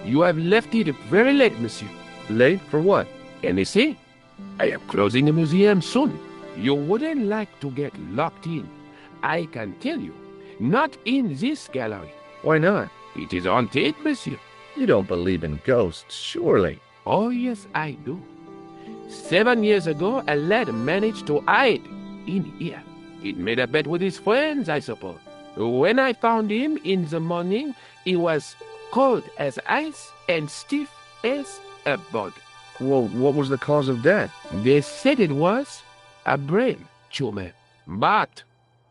You have left it very late, monsieur. Late for what? NSA? I am closing the museum soon. You wouldn't like to get locked in. I can tell you. Not in this gallery. Why not? It is haunted, monsieur. You don't believe in ghosts, surely. Oh, yes, I do. 7 years ago, a lad managed to hide in here. He made a bet with his friends, I suppose. When I found him in the morning, he was cold as ice and stiff as a bug. Well, what was the cause of death? They said it was a brain tumor. But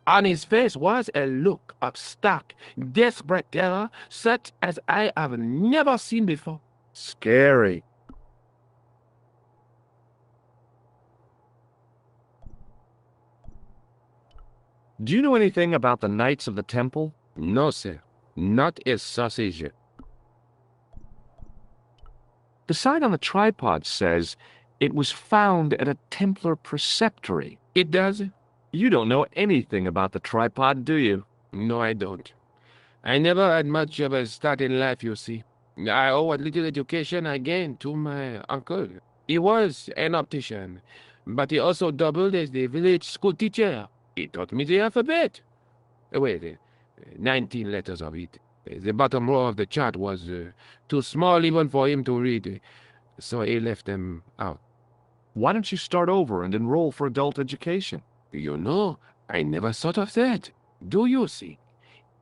on his face was a look of stark, desperate terror, such as I have never seen before. Scary. Do you know anything about the Knights of the Temple? No, sir. Not a sausage. The sign on the tripod says it was found at a Templar preceptory. It does? You don't know anything about the tripod, do you? No, I don't. I never had much of a start in life, you see. I owe what little education I gained to my uncle. He was an optician, but he also doubled as the village school teacher. He taught me the alphabet. Wait, 19 letters of it. The bottom row of the chart was too small even for him to read, so he left them out. Why don't you start over and enroll for adult education? You know, I never thought of that. Do you see?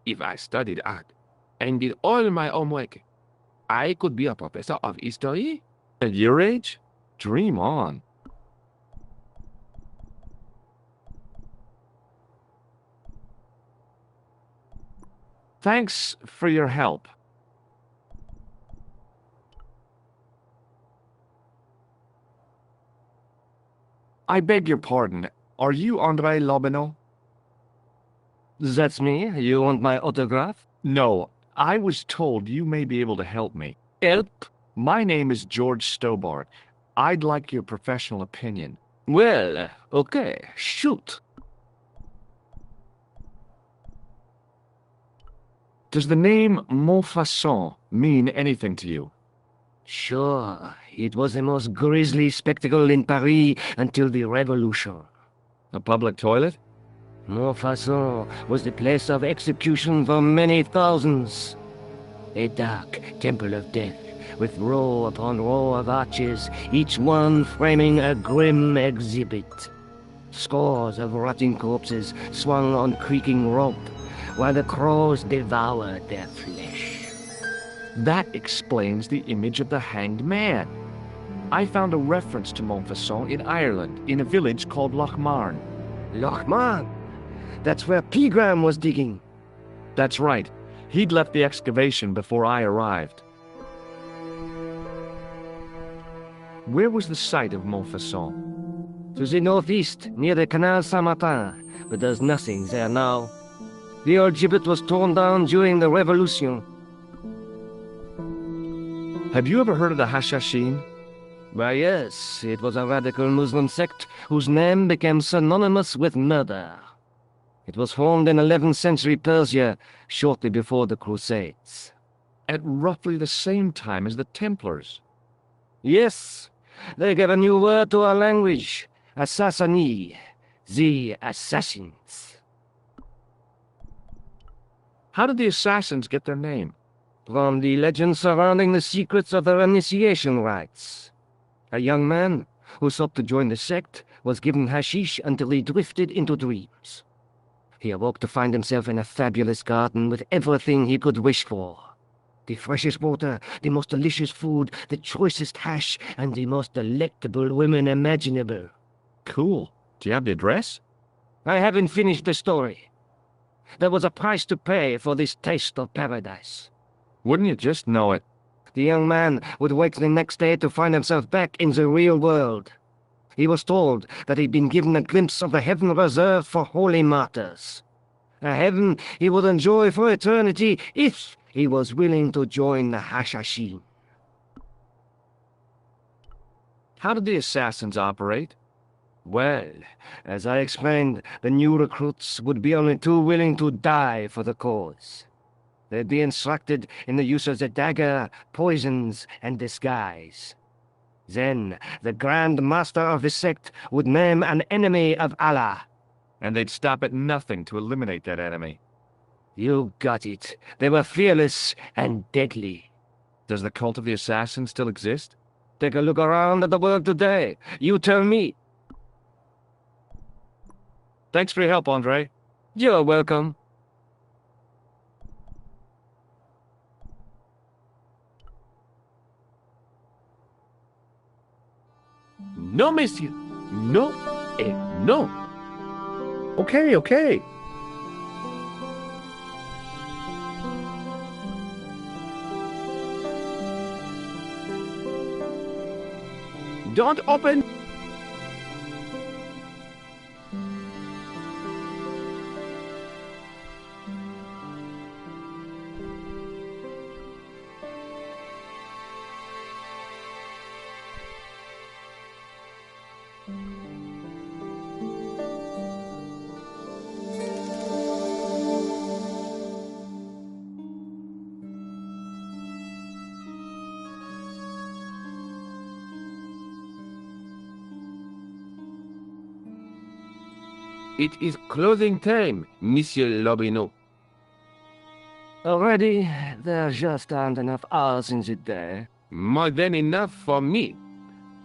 If I studied art and did all my homework, I could be a professor of history. At your age? Dream on. Thanks for your help. I beg your pardon. Are you André Lobineau? That's me. You want my autograph? No, I was told you may be able to help me. Help? My name is George Stobart. I'd like your professional opinion. Well, okay, shoot. Does the name Montfaucon mean anything to you? Sure, it was the most grisly spectacle in Paris until the Revolution. A public toilet? Montfaucon was the place of execution for many thousands. A dark temple of death, with row upon row of arches, each one framing a grim exhibit. Scores of rotting corpses swung on creaking rope, while the crows devoured their flesh. That explains the image of the hanged man. I found a reference to Montfaucon in Ireland, in a village called Lochmarn. Lochmarn? That's where Pegram was digging. That's right. He'd left the excavation before I arrived. Where was the site of Montfaucon? To the northeast, near the Canal Saint-Martin, but there's nothing there now. The old gibbet was torn down during the Revolution. Have you ever heard of the Hashashin? Why, yes, it was a radical Muslim sect whose name became synonymous with murder. It was formed in 11th century Persia, shortly before the Crusades. At roughly the same time as the Templars. Yes, they gave a new word to our language, Assassini, the assassins. How did the assassins get their name? From the legend surrounding the secrets of their initiation rites. A young man who sought to join the sect was given hashish until he drifted into dreams. He awoke to find himself in a fabulous garden with everything he could wish for. The freshest water, the most delicious food, the choicest hash, and the most delectable women imaginable. Cool. Do you have the address? I haven't finished the story. There was a price to pay for this taste of paradise. Wouldn't you just know it? The young man would wake the next day to find himself back in the real world. He was told that he'd been given a glimpse of the heaven reserved for holy martyrs. A heaven he would enjoy for eternity if he was willing to join the Hashashin. How did the assassins operate? Well, as I explained, the new recruits would be only too willing to die for the cause. They'd be instructed in the use of the dagger, poisons, and disguise. Then the Grand Master of the sect would name an enemy of Allah. And they'd stop at nothing to eliminate that enemy. You got it. They were fearless and deadly. Does the cult of the assassin still exist? Take a look around at the world today. You tell me. Thanks for your help, Andre. You're welcome. No, monsieur. No et no. Okay, okay. Don't open. It is closing time, Monsieur Lobineau. Already, there just aren't enough hours in the day. More than enough for me.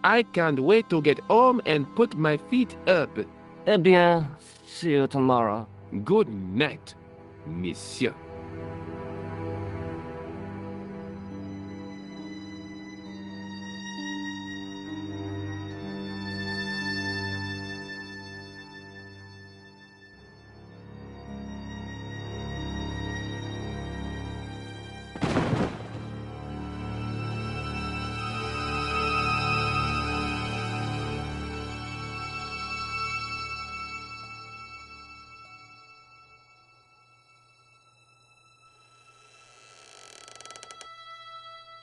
I can't wait to get home and put my feet up. Eh bien, see you tomorrow. Good night, monsieur.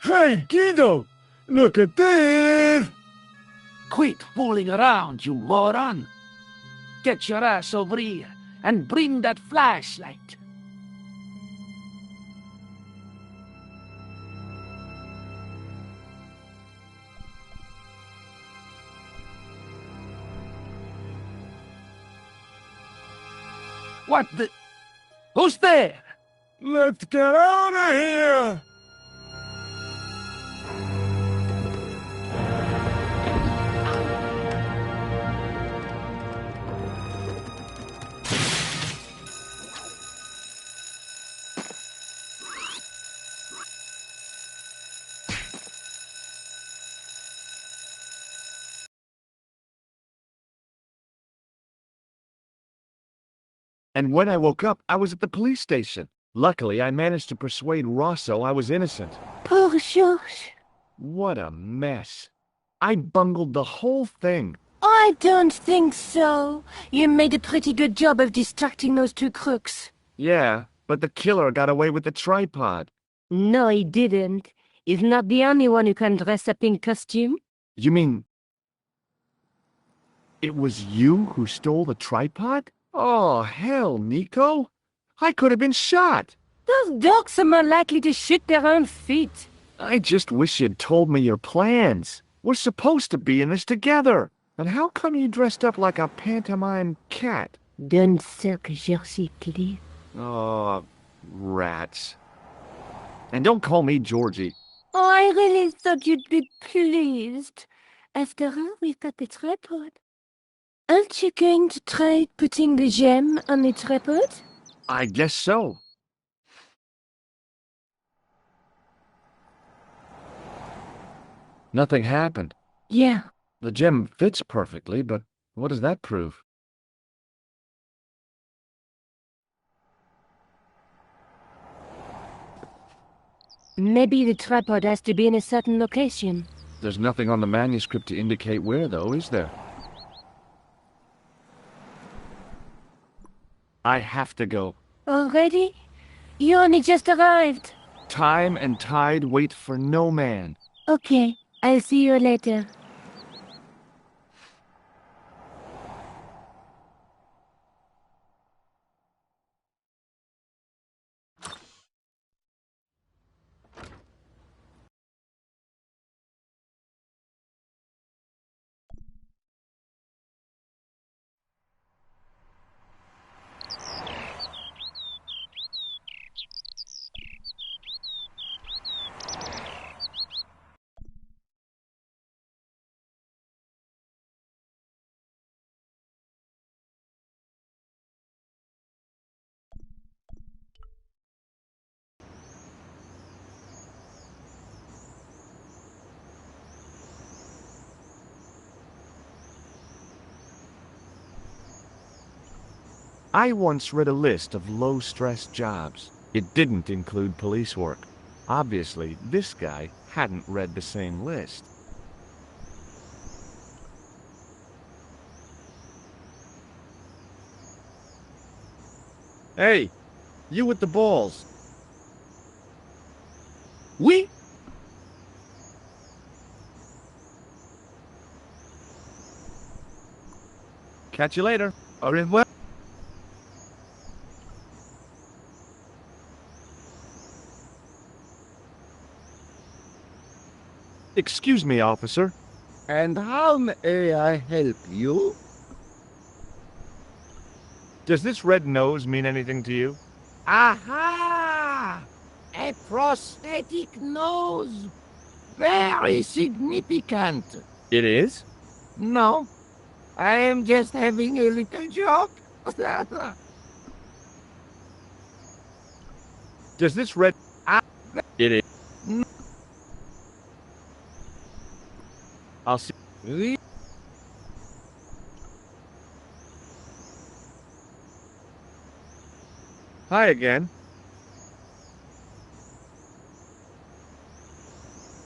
Hey, Guido! Look at this! Quit fooling around, you moron! Get your ass over here and bring that flashlight. What the... Who's there? Let's get out of here! And when I woke up, I was at the police station. Luckily, I managed to persuade Rosso I was innocent. Poor Georges. What a mess. I bungled the whole thing. I don't think so. You made a pretty good job of distracting those two crooks. Yeah, but the killer got away with the tripod. No, he didn't. He's not the only one who can dress up in costume. You mean... it was you who stole the tripod? Oh, hell, Nico. I could have been shot. Those dogs are more likely to shoot their own feet. I just wish you'd told me your plans. We're supposed to be in this together. And how come you dressed up like a pantomime cat? Don't suck, Jersey, please. Oh, rats. And don't call me Georgie. Oh, I really thought you'd be pleased. After all, we've got the tripod. Aren't you going to try putting the gem on the tripod? I guess so. Nothing happened. Yeah. The gem fits perfectly, but what does that prove? Maybe the tripod has to be in a certain location. There's nothing on the manuscript to indicate where, though, is there? I have to go. Already? You only just arrived. Time and tide wait for no man. Okay, I'll see you later. I once read a list of low-stress jobs. It didn't include police work. Obviously, this guy hadn't read the same list. Hey, you with the balls. Oui? Catch you later. Au revoir. Excuse me, officer. And how may I help you? Does this red nose mean anything to you? Aha! A prosthetic nose. Very significant. It is? No, I am just having a little joke. Does this red... It is. I'll see... Hi again.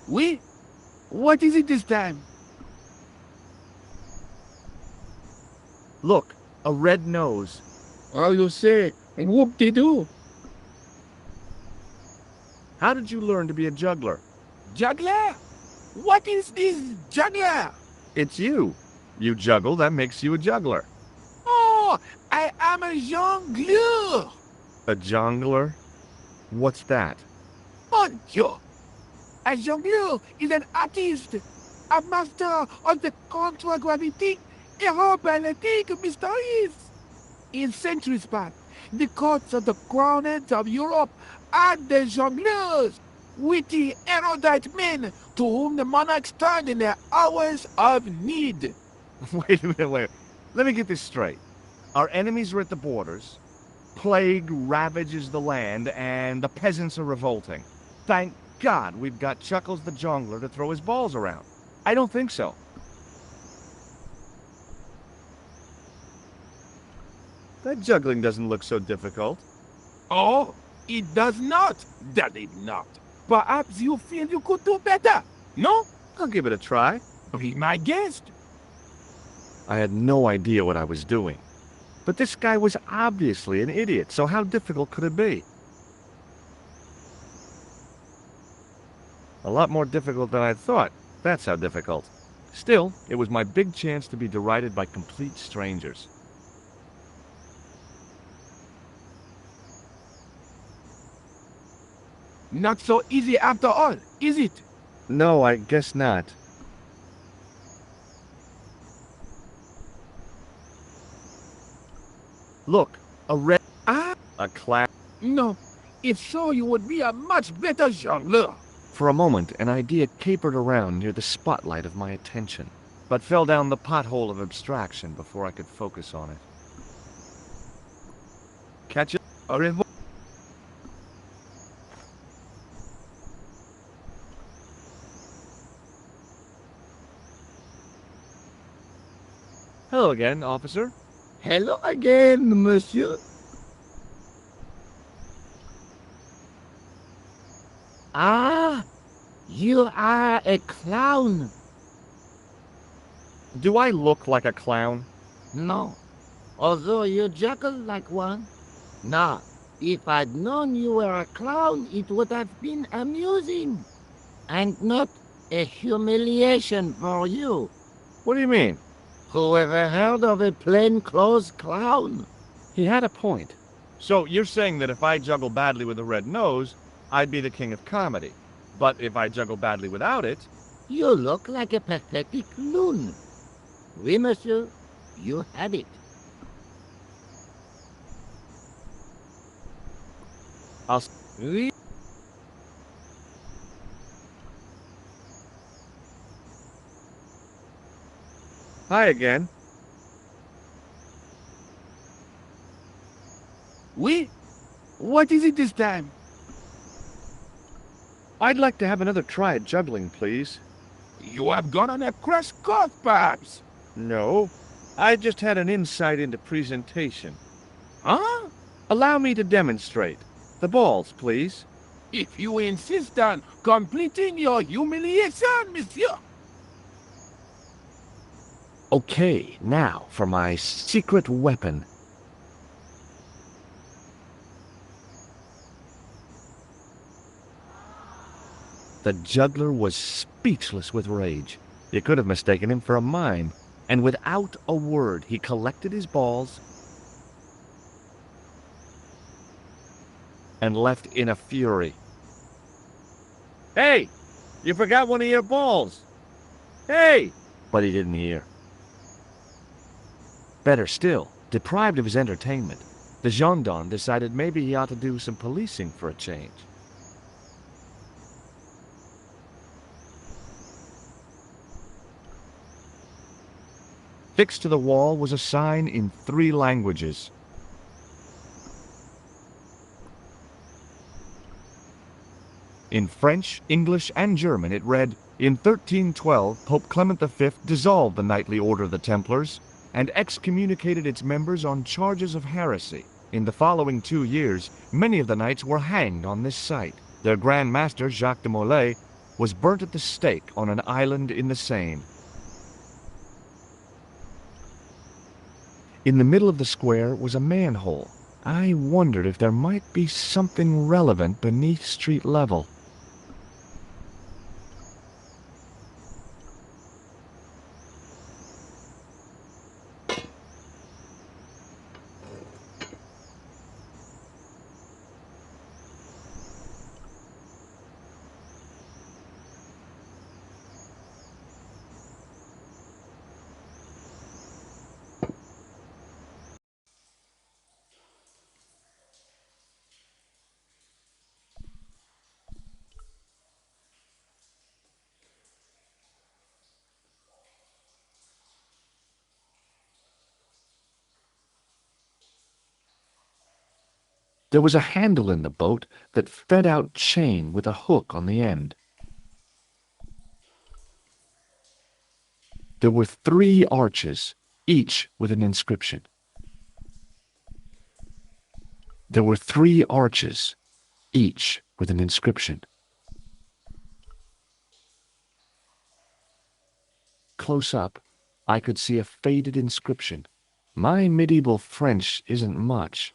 Oui? What is it this time? Look, a red nose. Oh, you say, whoop-de-doo. How did you learn to be a juggler? Juggler? What is this juggler? It's you. You juggle, that makes you a juggler. Oh, I am a jongleur. A jongler? What's that? Mon Dieu. A jongleur is an artist, a master of the contragravity aerobatic mysteries. In centuries past, the courts of the crowned of Europe had the jongleurs, witty, erudite men to whom the monarchs turned in their hours of need. Wait a minute, wait. Let me get this straight. Our enemies are at the borders, plague ravages the land, and the peasants are revolting. Thank God we've got Chuckles the Jongler to throw his balls around. I don't think so. That juggling doesn't look so difficult. Oh, it does not, does it not? Perhaps you feel you could do better, no? I'll give it a try. Be my guest. I had no idea what I was doing. But this guy was obviously an idiot, so how difficult could it be? A lot more difficult than I thought. That's how difficult. Still, it was my big chance to be derided by complete strangers. Not so easy after all, is it? No, I guess not. Look, a red... Ah, A clown. no. If so, you would be a much better jongleur. For a moment, an idea capered around near the spotlight of my attention, but fell down the pothole of abstraction before I could focus on it. Catch it? Au revoir. Hello again, officer. Hello again, monsieur. Ah, you are a clown. Do I look like a clown? No, although you juggle like one. Now, if I'd known you were a clown, it would have been amusing. And not a humiliation for you. What do you mean? Who ever heard of a plain-clothes clown? He had a point. So you're saying that if I juggle badly with a red nose, I'd be the king of comedy. But if I juggle badly without it... You look like a pathetic loon. Oui, monsieur, you had it. I'll... Oui. Hi again. Oui? What is it this time? I'd like to have another try at juggling, please. You have gone on a crash course, perhaps. No, I just had an insight into presentation. Huh? Allow me to demonstrate. The balls, please. If you insist on completing your humiliation, monsieur. Okay, now for my secret weapon. The juggler was speechless with rage. You could have mistaken him for a mime. And without a word, he collected his balls and left in a fury. Hey! You forgot one of your balls! Hey! But he didn't hear. Better still, deprived of his entertainment, the gendarme decided maybe he ought to do some policing for a change. Fixed to the wall was a sign in 3 languages. In French, English, and German it read, "In 1312, Pope Clement V dissolved the knightly order of the Templars and excommunicated its members on charges of heresy. In the following 2 years, many of the knights were hanged on this site. Their Grand Master, Jacques de Molay, was burnt at the stake on an island in the Seine." In the middle of the square was a manhole. I wondered if there might be something relevant beneath street level. There was a handle in the boat that fed out chain with a hook on the end. There were 3 arches, each with an inscription. There were 3 arches, each with an inscription. Close up, I could see a faded inscription. My medieval French isn't much,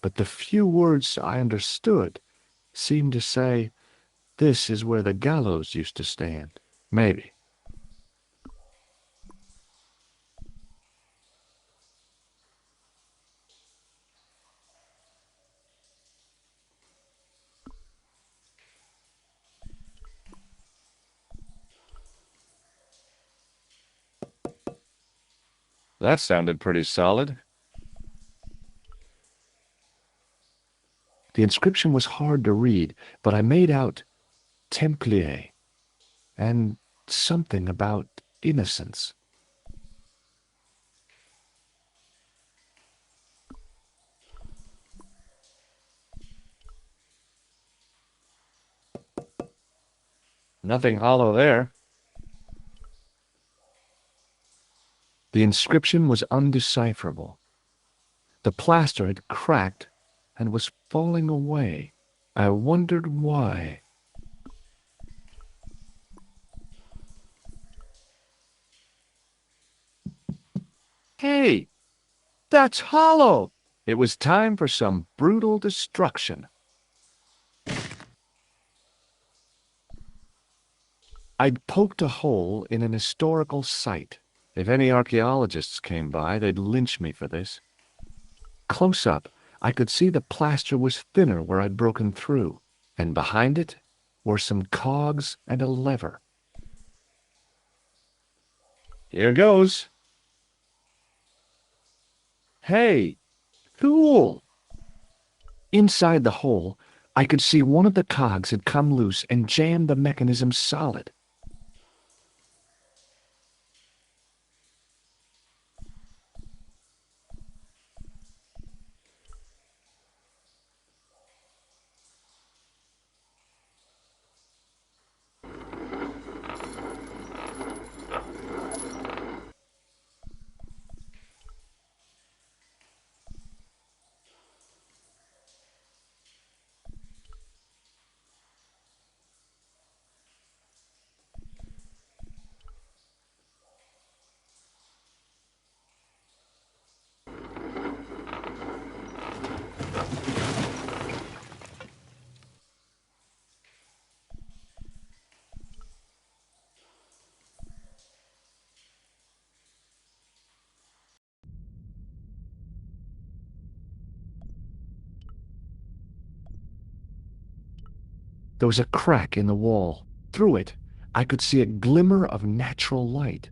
but the few words I understood seemed to say, "This is where the gallows used to stand." Maybe. That sounded pretty solid. The inscription was hard to read, but I made out Templier and something about innocence. Nothing hollow there. The inscription was undecipherable. The plaster had cracked and was falling away. I wondered why. Hey, that's hollow! It was time for some brutal destruction. I'd poked a hole in an historical site. If any archaeologists came by, they'd lynch me for this. Close up, I could see the plaster was thinner where I'd broken through, and behind it were some cogs and a lever. Here goes. Hey, cool! Inside the hole, I could see one of the cogs had come loose and jammed the mechanism solid. There was a crack in the wall. Through it, I could see a glimmer of natural light.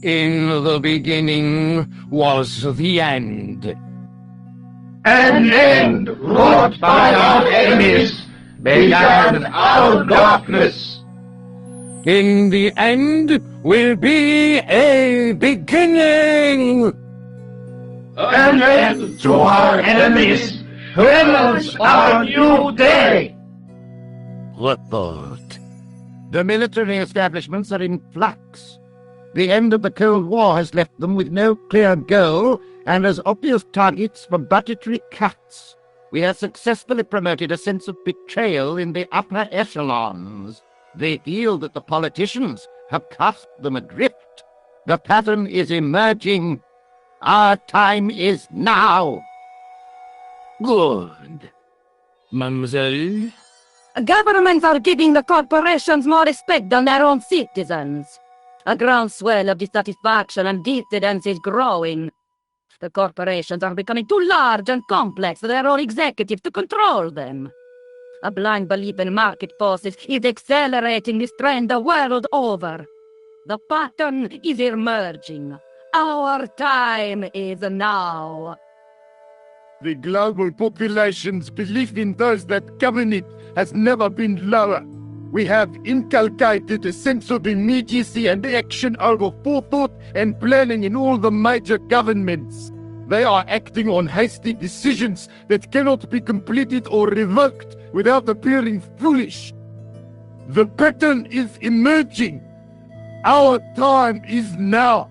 In the beginning was the end. An end wrought by our enemies began our darkness. In the end will be a beginning. An end to our enemies heralds our new day. Report. The military establishments are in flux. The end of the Cold War has left them with no clear goal and as obvious targets for budgetary cuts. We have successfully promoted a sense of betrayal in the upper echelons. They feel that the politicians have cast them adrift. The pattern is emerging. Our time is now. Good. Mademoiselle? Governments are giving the corporations more respect than their own citizens. A groundswell of dissatisfaction and dissidence is growing. The corporations are becoming too large and complex for their own executives to control them. A blind belief in market forces is accelerating this trend the world over. The pattern is emerging. Our time is now. The global population's belief in those that govern it has never been lower. We have inculcated a sense of immediacy and action over forethought and planning in all the major governments. They are acting on hasty decisions that cannot be completed or revoked without appearing foolish. The pattern is emerging. Our time is now.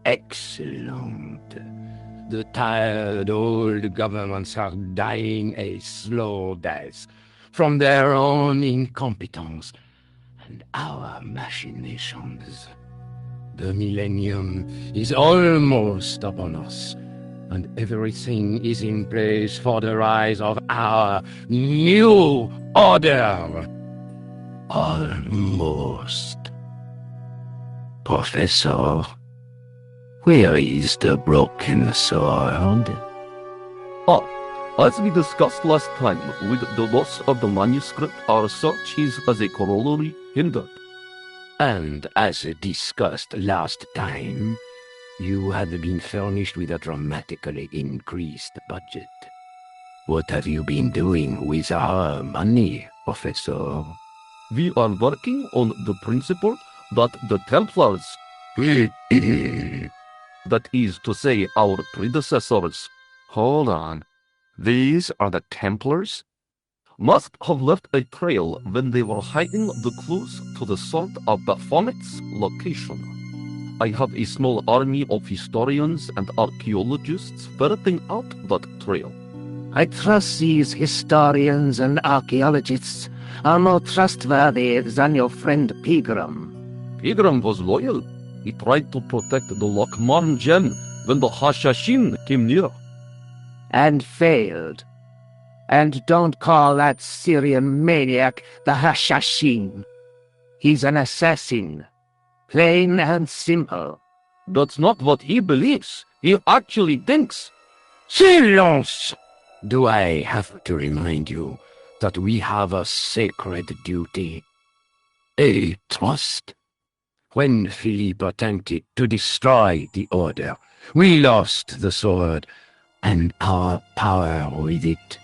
Excellent. The tired old governments are dying a slow death from their own incompetence and our machinations. The millennium is almost upon us, and everything is in place for the rise of our new order. Almost. Professor, where is the broken sword? As we discussed last time, with the loss of the manuscript, our search is as a corollary hindered. And as discussed last time, you have been furnished with a dramatically increased budget. What have you been doing with our money, Professor? We are working on the principle that the Templars, that is to say, our predecessors, Hold on. These are the Templars? must have left a trail when they were hiding the clues to the sword of Baphomet's location. I have a small army of historians and archaeologists ferreting out that trail. I trust these historians and archaeologists are more trustworthy than your friend Pegram. Pegram was loyal. He tried to protect the Lokman gem when the Hashashin came near. And failed. And don't call that Syrian maniac the Hashashin. He's an assassin. Plain and simple. That's not what he believes. He actually thinks. Silence! Do I have to remind you that we have a sacred duty? A trust? When Philippe attempted to destroy the Order, we lost the sword and our power with it.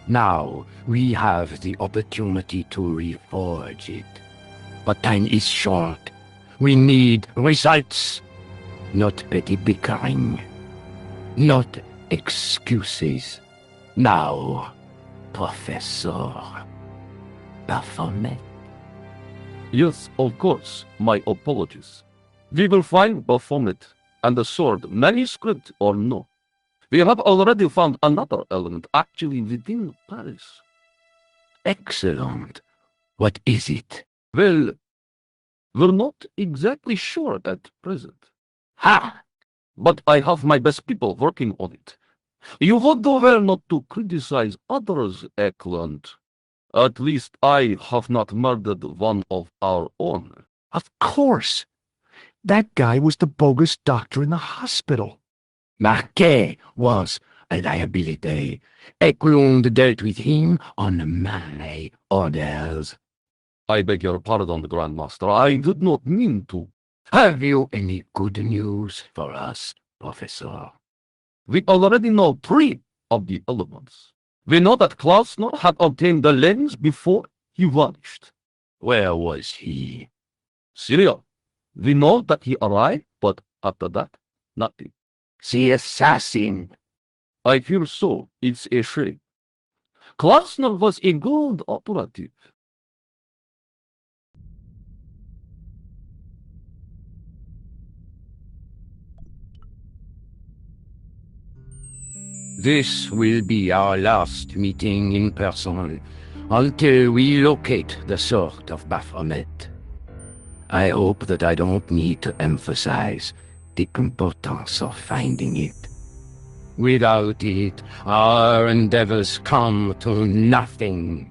Now we have the opportunity to reforge it. But time is short. We need results, not petty bickering, not excuses. Now, Professor Baphomet. Yes, of course. My apologies. We will find Baphomet and the sword, manuscript or no. We have already found another element actually within Paris. Excellent. What is it? Well, we're not exactly sure at present. Ha! But I have my best people working on it. You would do well not to criticize others, Eklund. At least I have not murdered one of our own. Of course. That guy was the bogus doctor in the hospital. Marquet was a liability. Eklund dealt with him on my orders. I beg your pardon, Grandmaster. I did not mean to. Have you any good news for us, Professor? We already know 3 of the elements. We know that Klausner had obtained the lens before he vanished. Where was he? Syria. We know that he arrived, but after that, nothing. The assassin. I fear so. It's a shame. Klausner was a good operative. This will be our last meeting in person until we locate the sword of Baphomet. I hope that I don't need to emphasize the importance of finding it. Without it, our endeavors come to nothing.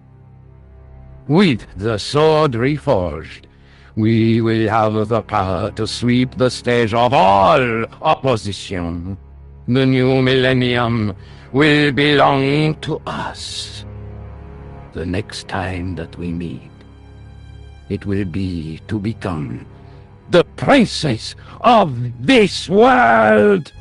With the sword reforged, we will have the power to sweep the stage of all opposition. The new millennium will belong to us. The next time that we meet, it will be to become the princess of this world!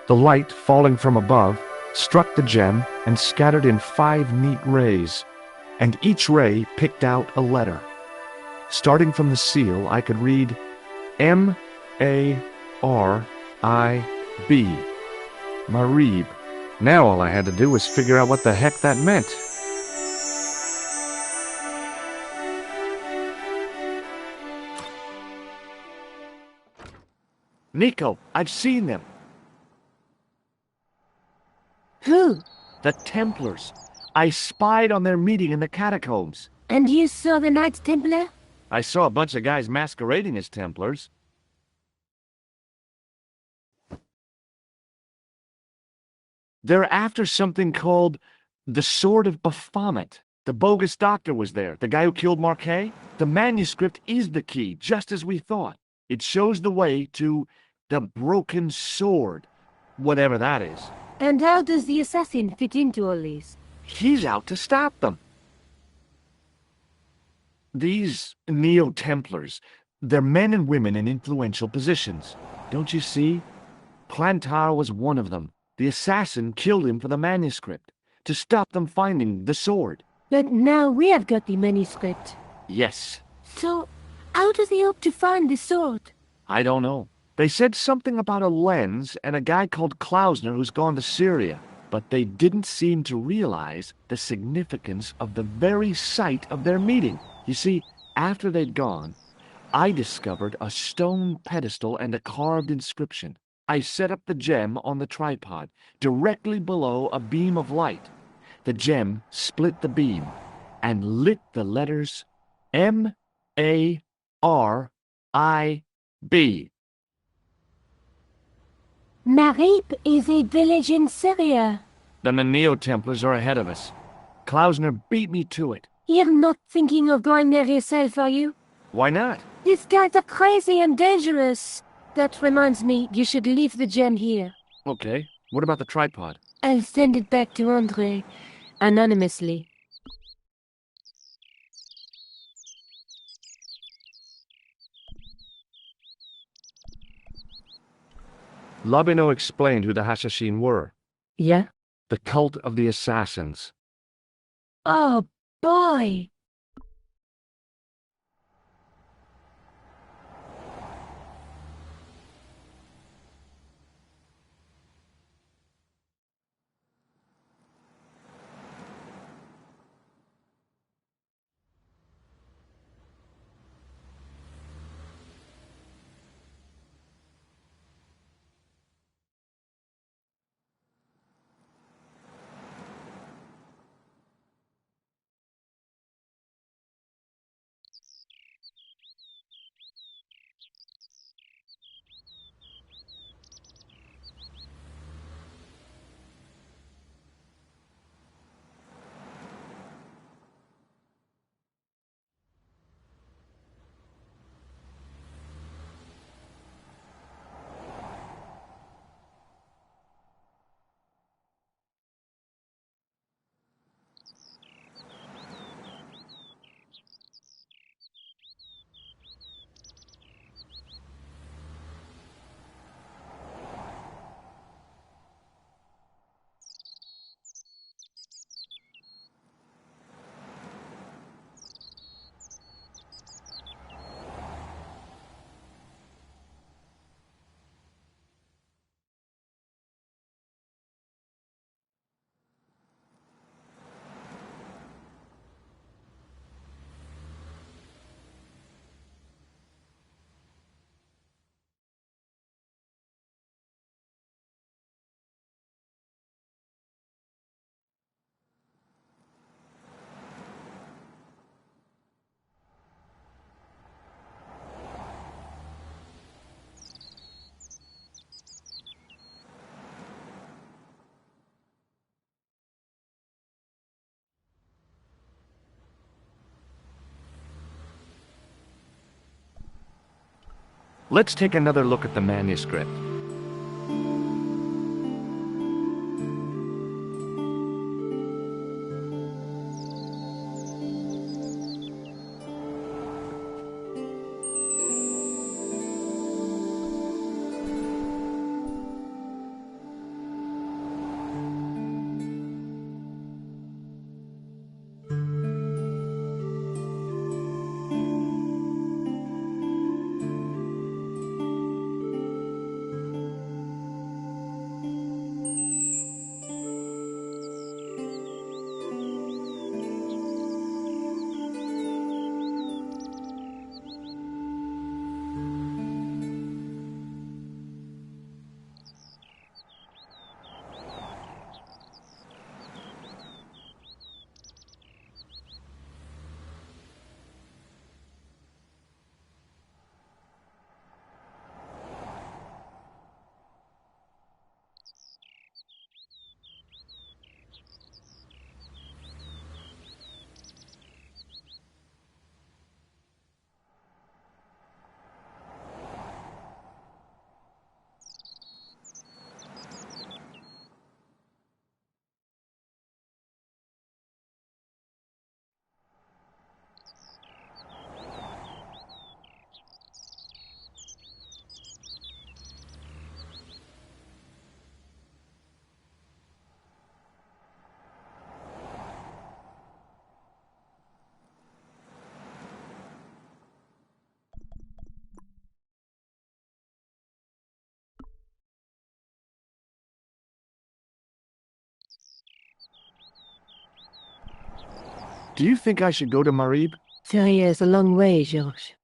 The light, falling from above, struck the gem and scattered in 5 neat rays, and each ray picked out a letter. Starting from the seal, I could read M-A-R-I-B. Marib. Now all I had to do was figure out what the heck that meant. Nico, I've seen them. Who? The Templars. I spied on their meeting in the catacombs. And you saw the Knights Templar? I saw a bunch of guys masquerading as Templars. They're after something called the Sword of Baphomet. The bogus doctor was there, the guy who killed Marquet. The manuscript is the key, just as we thought. It shows the way to the broken sword, whatever that is. And how does the assassin fit into all this? He's out to stop them. These Neo-Templars, they're men and women in influential positions. Don't you see? Plantar was one of them. The assassin killed him for the manuscript, to stop them finding the sword. But now we have got the manuscript. Yes. So, how does he hope to find the sword? I don't know. They said something about a lens and a guy called Klausner who's gone to Syria, but they didn't seem to realize the significance of the very site of their meeting. You see, after they'd gone, I discovered a stone pedestal and a carved inscription. I set up the gem on the tripod, directly below a beam of light. The gem split the beam and lit the letters M-A-R-I-B. Marib is a village in Syria. Then the Neo-Templars are ahead of us. Klausner beat me to it. You're not thinking of going there yourself, are you? Why not? These guys are crazy and dangerous. That reminds me, you should leave the gem here. Okay. What about the tripod? I'll send it back to Andre, anonymously. Labino explained who the Hashashin were. Yeah? The cult of the assassins. Oh, boy! Let's take another look at the manuscript. Do you think I should go to Marib? 3 years a long way, George.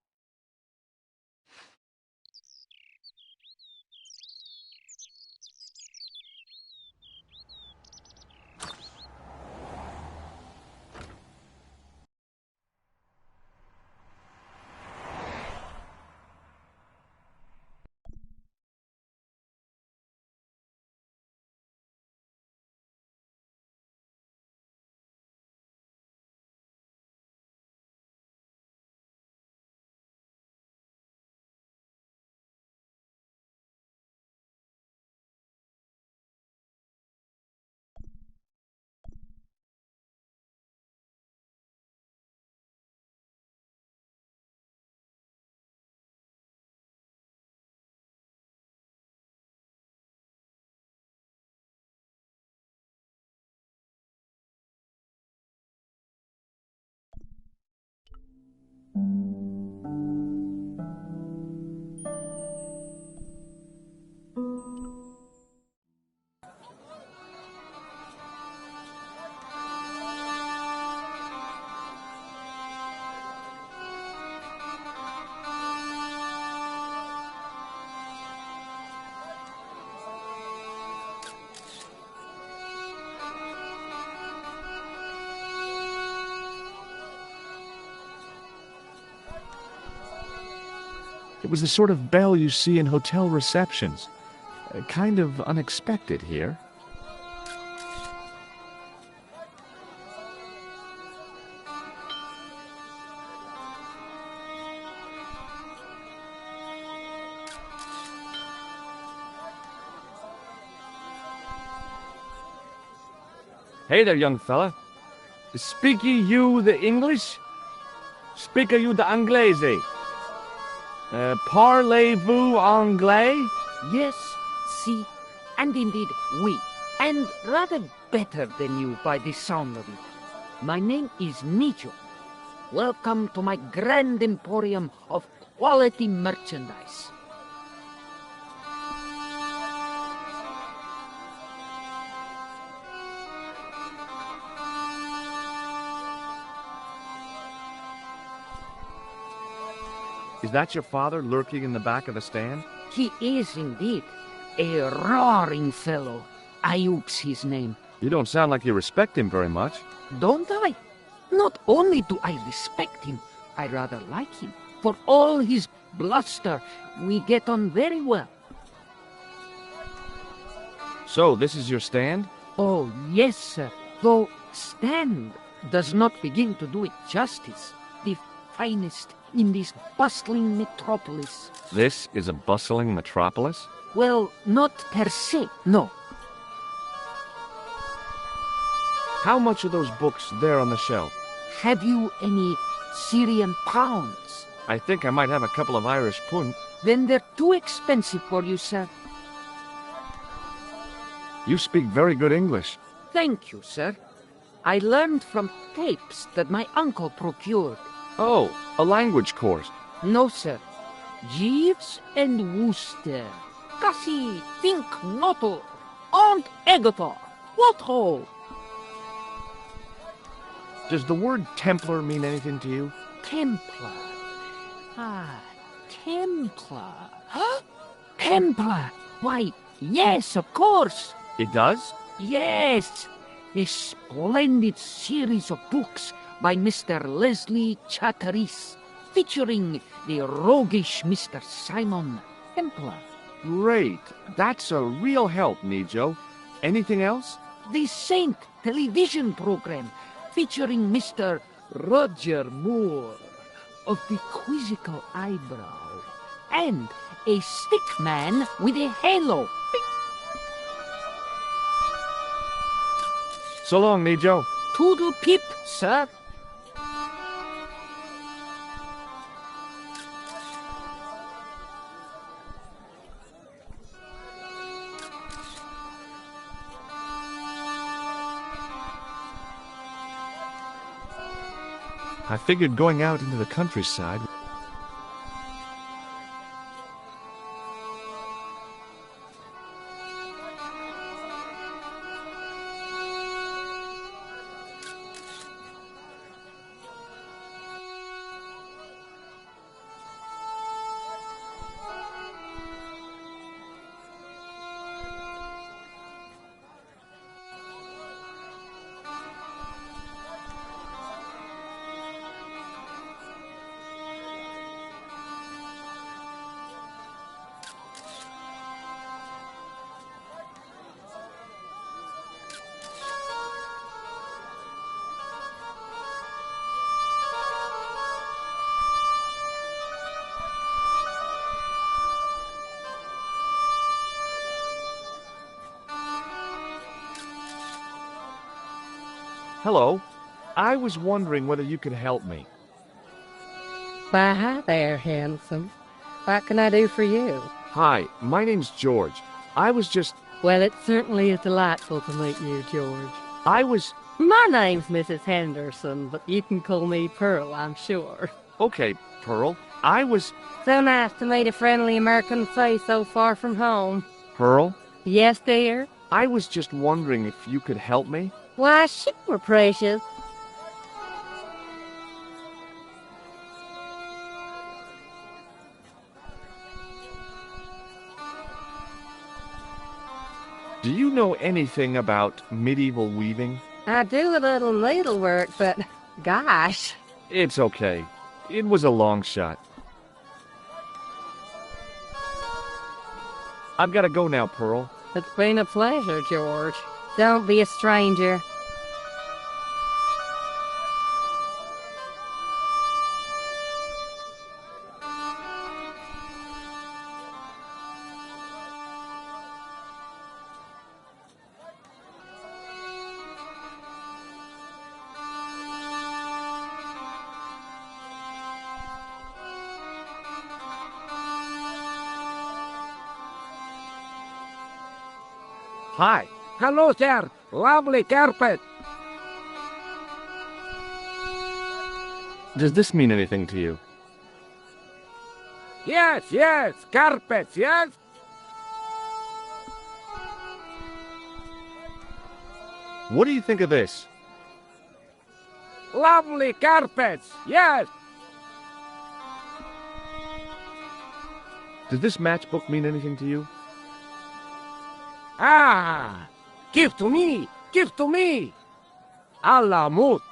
It was the sort of bell you see in hotel receptions. Kind of unexpected here. Hey there, young fella. Speak you the English? Speak you the Anglaise? Parlez-vous anglais? Yes, si, and indeed oui, and rather better than you by the sound of it. My name is Nijo. Welcome to my grand emporium of quality merchandise. Is that your father lurking in the back of the stand? He is indeed a roaring fellow. Ayuk's his name. You don't sound like you respect him very much. Don't I? Not only do I respect him, I rather like him. For all his bluster, we get on very well. So, this is your stand? Oh, yes, sir. Though stand does not begin to do it justice. The finest in this bustling metropolis. This is a bustling metropolis? Well, not per se, no. How much are those books there on the shelf? Have you any Syrian pounds? I think I might have a couple of Irish pund. Then they're too expensive for you, sir. You speak very good English. Thank you, sir. I learned from tapes that my uncle procured. Oh, a language course. No, sir. Jeeves and Wooster. Cassie, think noto. Aunt Agatha. What ho? Does the word Templar mean anything to you? Templar. Ah, Templar. Huh? Templar. Why, yes, of course. It does? Yes. A splendid series of books by Mr. Leslie Chatteris, featuring the roguish Mr. Simon Templar. Great. That's a real help, Nijo. Anything else? The Saint television program, featuring Mr. Roger Moore of the quizzical eyebrow, and a stick man with a halo. So long, Nijo. Toodle pip, sir. I figured going out into the countryside. Hello. I was wondering whether you could help me. Why, hi there, handsome. What can I do for you? Hi, my name's George. I was just... Well, it certainly is delightful to meet you, George. I was... My name's Mrs. Henderson, but you can call me Pearl, I'm sure. Okay, Pearl. I was... So nice to meet a friendly American face so far from home. Pearl? Yes, dear? I was just wondering if you could help me. Why, sure, precious. Do you know anything about medieval weaving? I do a little needlework, but gosh. It's okay. It was a long shot. I've got to go now, Pearl. It's been a pleasure, George. Don't be a stranger. Hi. Hello, sir. Lovely carpet. Does this mean anything to you? Yes, carpets, yes. What do you think of this? Lovely carpets, yes. Does this matchbook mean anything to you? Ah, give to me, give to me. Allah mut.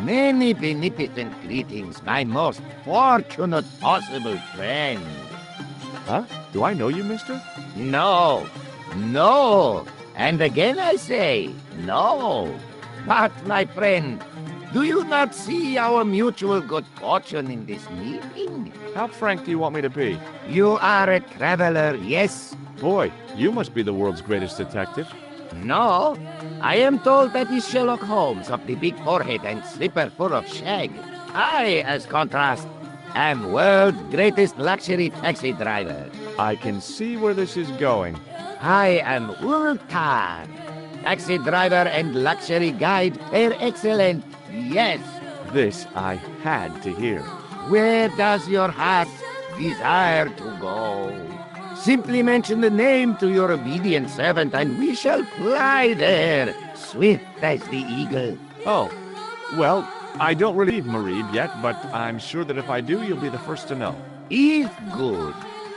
Many beneficent greetings, my most fortunate possible friend. Huh? Do I know you, mister? No, no, and again I say, no. But, my friend, do you not see our mutual good fortune in this meeting? How frank do you want me to be? You are a traveler, yes? Boy, you must be the world's greatest detective. No, I am told that is Sherlock Holmes of the big forehead and slipper full of shag. I, as contrast, am world's greatest luxury taxi driver. I can see where this is going. I am Ultar, taxi driver and luxury guide per excellent, yes. This I had to hear. Where does your heart desire to go? Simply mention the name to your obedient servant, and we shall fly there, swift as the eagle. Oh, well, I don't really leave Marib yet, but I'm sure that if I do, you'll be the first to know. Is good.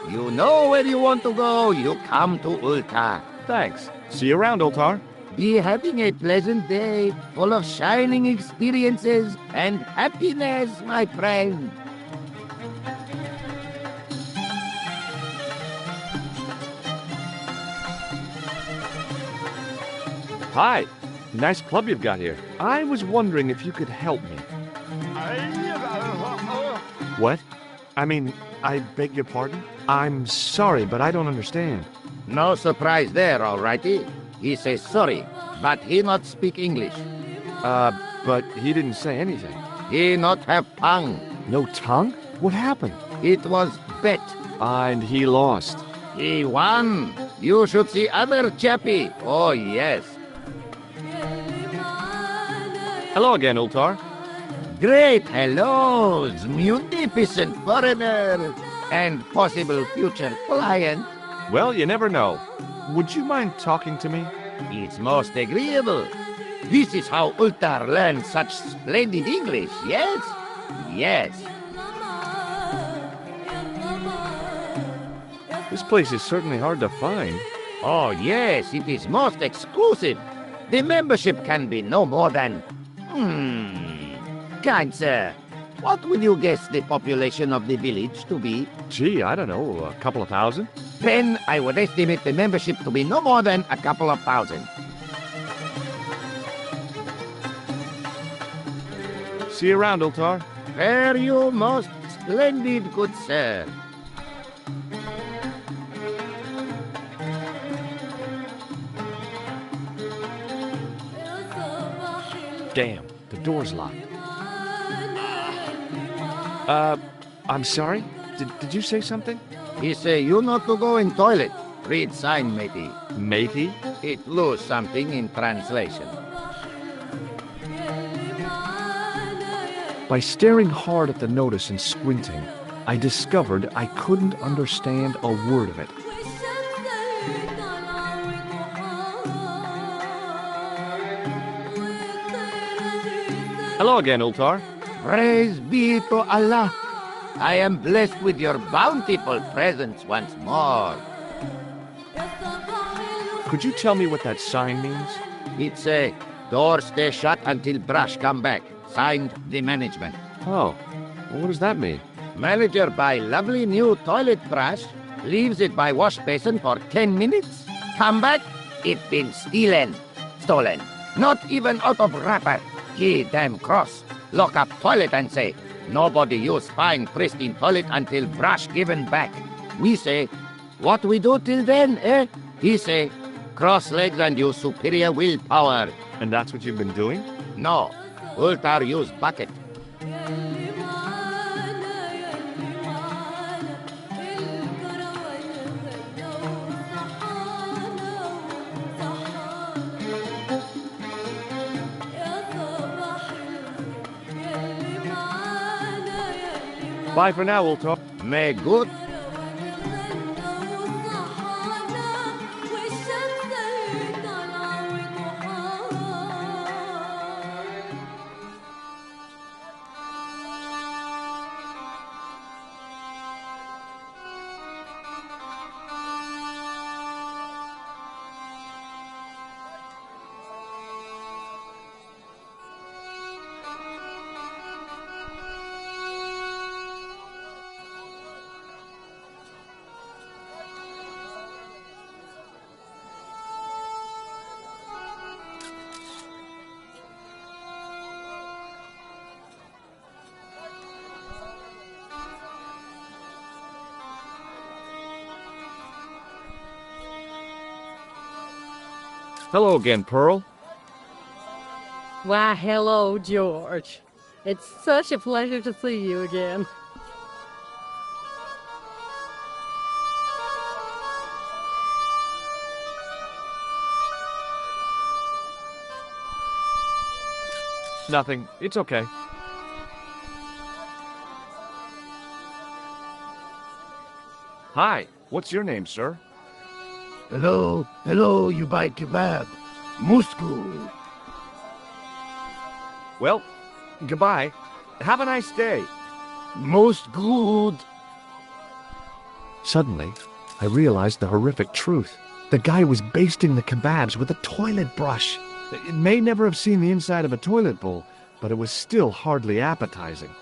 You know where you want to go, you come to Ultar. Thanks. See you around, Ultar. Be having a pleasant day, full of shining experiences and happiness, my friend. Hi. Nice club you've got here. I was wondering if you could help me. What? I mean, I beg your pardon? I'm sorry, but I don't understand. No surprise there, all righty. He says sorry, but he not speak English. But he didn't say anything. He not have tongue. No tongue? What happened? It was bet. And he lost. He won. You should see other chappie. Oh, yes. Hello again, Ultar. Great hellos, munificent foreigner, and possible future client. Well, you never know. Would you mind talking to me? It's most agreeable. This is how Ultar learned such splendid English, yes? Yes. This place is certainly hard to find. Oh, yes, it is most exclusive. The membership can be no more than... Kind sir, what would you guess the population of the village to be? Gee, I don't know, a couple of thousand? Then I would estimate the membership to be no more than a couple of thousand. See you around, Ultar. Fare you most splendid, good sir. Damn, the door's locked. I'm sorry? Did you say something? He say you not to go in toilet. Read sign, matey. Matey? It lose something in translation. By staring hard at the notice and squinting, I discovered I couldn't understand a word of it. Hello again, Ultar. Praise be to Allah. I am blessed with your bountiful presence once more. Could you tell me what that sign means? It's a door stay shut until brush come back. Signed, the management. Oh, well, what does that mean? Manager buy lovely new toilet brush, leaves it by wash basin for 10 minutes. Come back, it been stolen. Not even out of wrapper. He damn cross. Lock up toilet and say, nobody use fine pristine toilet until brush given back. We say, what we do till then, eh? He say, cross legs and use superior willpower. And that's what you've been doing? No, Ultar use bucket. Bye for now, Ultar. May good. Hello again, Pearl. Why, hello, George. It's such a pleasure to see you again. Nothing. It's okay. Hi. What's your name, sir? Hello, you buy kebab. Musku. Well, goodbye. Have a nice day. Most good. Suddenly, I realized the horrific truth. The guy was basting the kebabs with a toilet brush. It may never have seen the inside of a toilet bowl, but it was still hardly appetizing.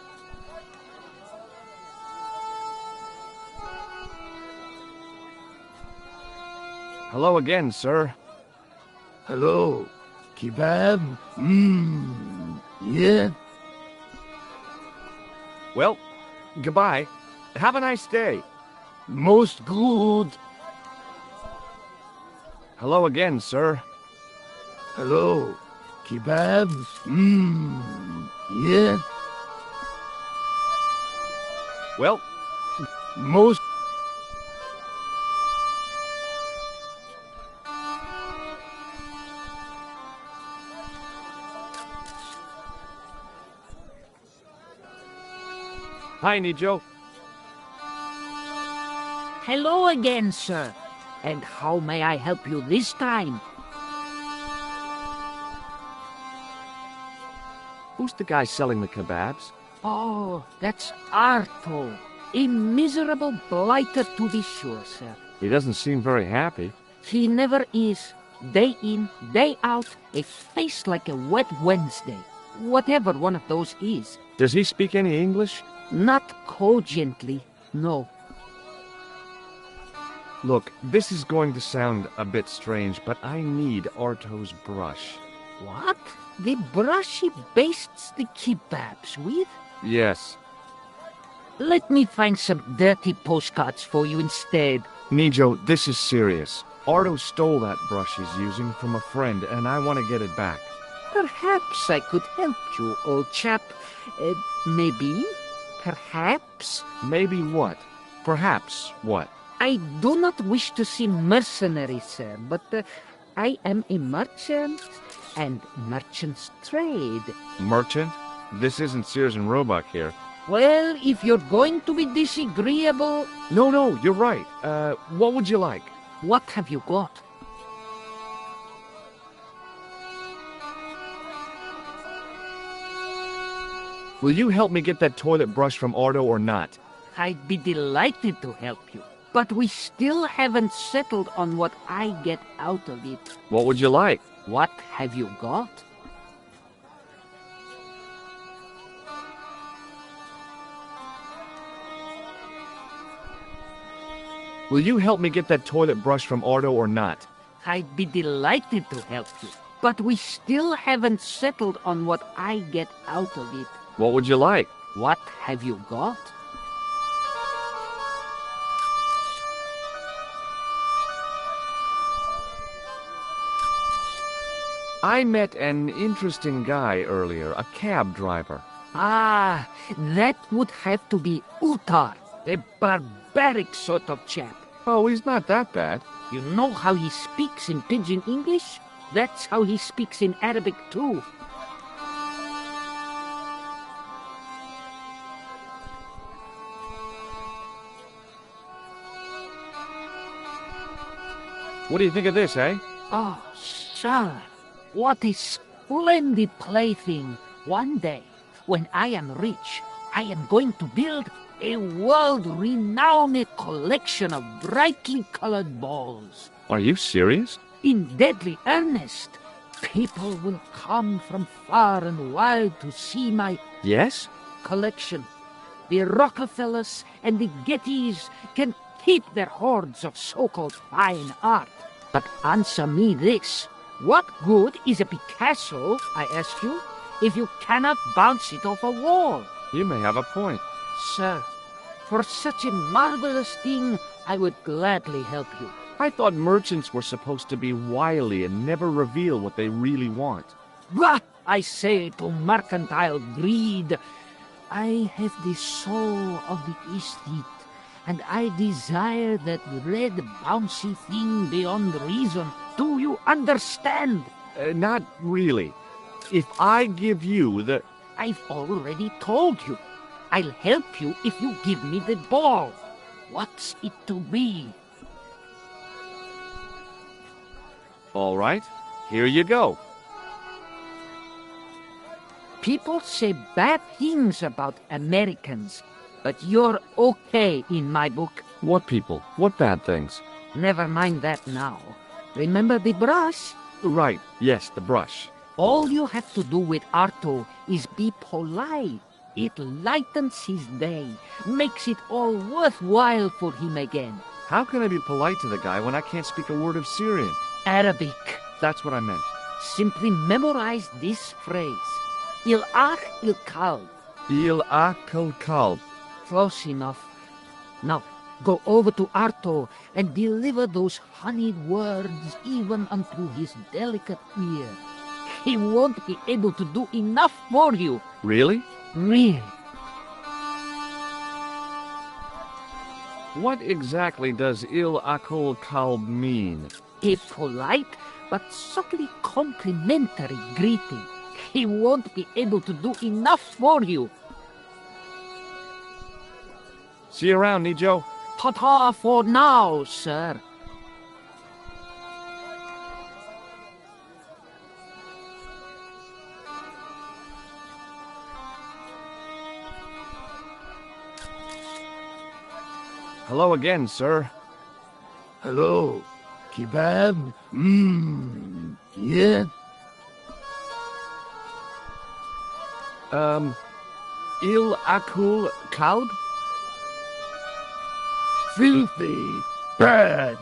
Hello again, sir. Hello. Kebab? Yeah? Well, goodbye. Have a nice day. Most good. Hello again, sir. Hello. Kebab? Yeah? Well, Most... hi, Nijo. Hello again, sir. And how may I help you this time? Who's the guy selling the kebabs? Oh, that's Arto. A miserable blighter to be sure, sir. He doesn't seem very happy. He never is. Day in, day out, a face like a wet Wednesday. Whatever one of those is. Does he speak any English? Not cogently, no. Look, this is going to sound a bit strange, but I need Arto's brush. What? The brush he bastes the kebabs with? Yes. Let me find some dirty postcards for you instead. Nijo, this is serious. Arto stole that brush he's using from a friend, and I want to get it back. Perhaps I could help you, old chap. Maybe? Perhaps? Maybe what? Perhaps what? I do not wish to seem mercenary, sir, but I am a merchant, and merchants trade. Merchant? This isn't Sears and Roebuck here. Well, if you're going to be disagreeable... No, you're right. What would you like? What have you got? Will you help me get that toilet brush from Ardo or not? I'd be delighted to help you, but we still haven't settled on what I get out of it. What would you like? What have you got? Will you help me get that toilet brush from Ardo or not? I'd be delighted to help you, but we still haven't settled on what I get out of it. What would you like? What have you got? I met an interesting guy earlier, a cab driver. Ah, that would have to be Utar, a barbaric sort of chap. Oh, he's not that bad. You know how he speaks in Pidgin English? That's how he speaks in Arabic too. What do you think of this, eh? Oh, sir, what a splendid plaything. One day, when I am rich, I am going to build a world-renowned collection of brightly colored balls. Are you serious? In deadly earnest. People will come from far and wide to see my Yes? collection. The Rockefellers and the Gettys can keep their hoards of so-called fine art. But answer me this. What good is a Picasso, I ask you, if you cannot bounce it off a wall? You may have a point. Sir, for such a marvelous thing, I would gladly help you. I thought merchants were supposed to be wily and never reveal what they really want. But I say to mercantile greed, I have the soul of the aesthete, and I desire that red bouncy thing beyond reason. Do you understand? Not really. If I give you the... I've already told you. I'll help you if you give me the ball. What's it to be? All right, here you go. People say bad things about Americans, but you're okay in my book. What people? What bad things? Never mind that now. Remember the brush? Right, yes, the brush. All you have to do with Arto is be polite. It lightens his day, makes it all worthwhile for him again. How can I be polite to the guy when I can't speak a word of Syrian? Arabic. That's what I meant. Simply memorize this phrase. Il-ach il-kalb. Il-akal-kalb. Close enough. Now, go over to Arto and deliver those honeyed words even unto his delicate ear. He won't be able to do enough for you. Really? Really. What exactly does il-akal-kalb mean? A polite but subtly complimentary greeting. He won't be able to do enough for you. See you around, Nijo. Ta-ta for now, sir. Hello again, sir. Hello. Kebab? Yeah? Il-akul-kalb? Filthy. Bad.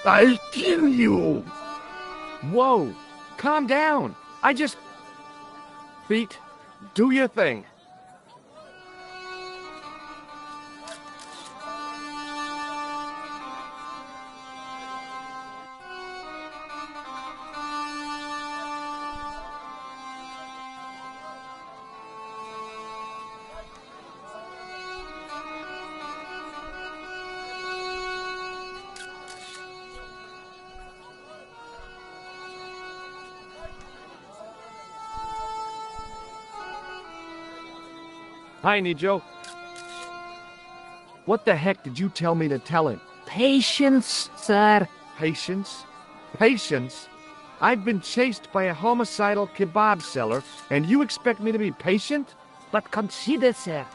I'll kill you. Whoa! Calm down! Feet, do your thing. Hi, Nijo. What the heck did you tell me to tell him? Patience, sir. Patience? Patience? I've been chased by a homicidal kebab seller, and you expect me to be patient? But consider, sir,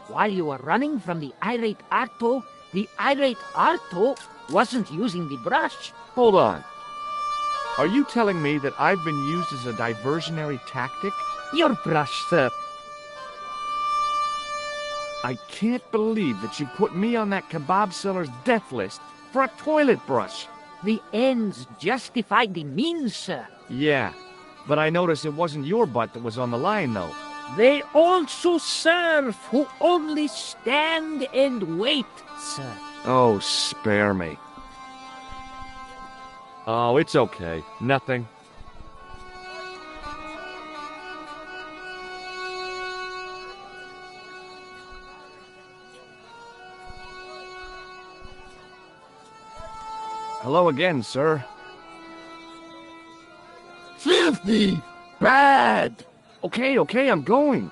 while you were running from the irate Arto wasn't using the brush. Hold on. Are you telling me that I've been used as a diversionary tactic? Your brush, sir. I can't believe that you put me on that kebab seller's death list for a toilet brush. The ends justify the means, sir. Yeah, but I noticed it wasn't your butt that was on the line, though. They also serve who only stand and wait, sir. Oh, spare me. Oh, it's okay. Nothing. Hello again, sir. Filthy! Bad! Okay, I'm going.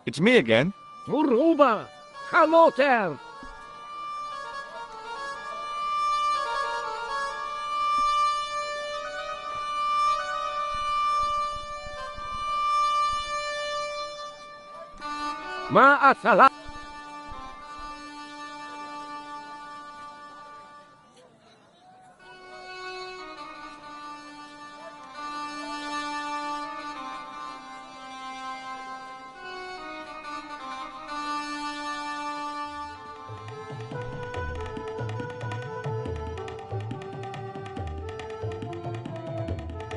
It's me again. Uruba! Hello there! Ma'asala!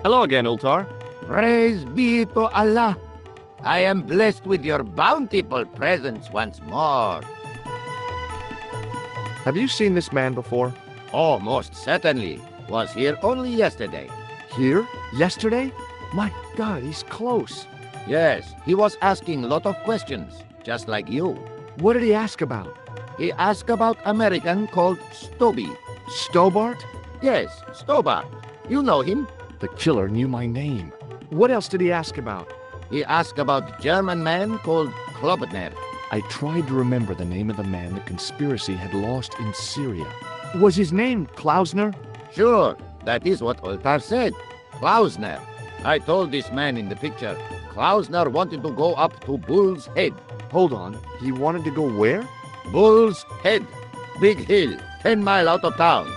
Hello again, Ultar. Praise be to Allah. I am blessed with your bountiful presence once more. Have you seen this man before? Oh, most certainly. Was here only yesterday. Here? Yesterday? My God, he's close. Yes, he was asking a lot of questions, just like you. What did he ask about? He asked about American called Stoby. Stobart? Yes, Stobart. You know him? The killer knew my name. What else did he ask about? He asked about German man called Klobner. I tried to remember the name of the man the conspiracy had lost in Syria. Was his name Klausner? Sure, that is what Ultar said. Klausner. I told this man in the picture, Klausner wanted to go up to Bull's Head. Hold on, he wanted to go where? Bull's Head. Big hill, 10 miles out of town.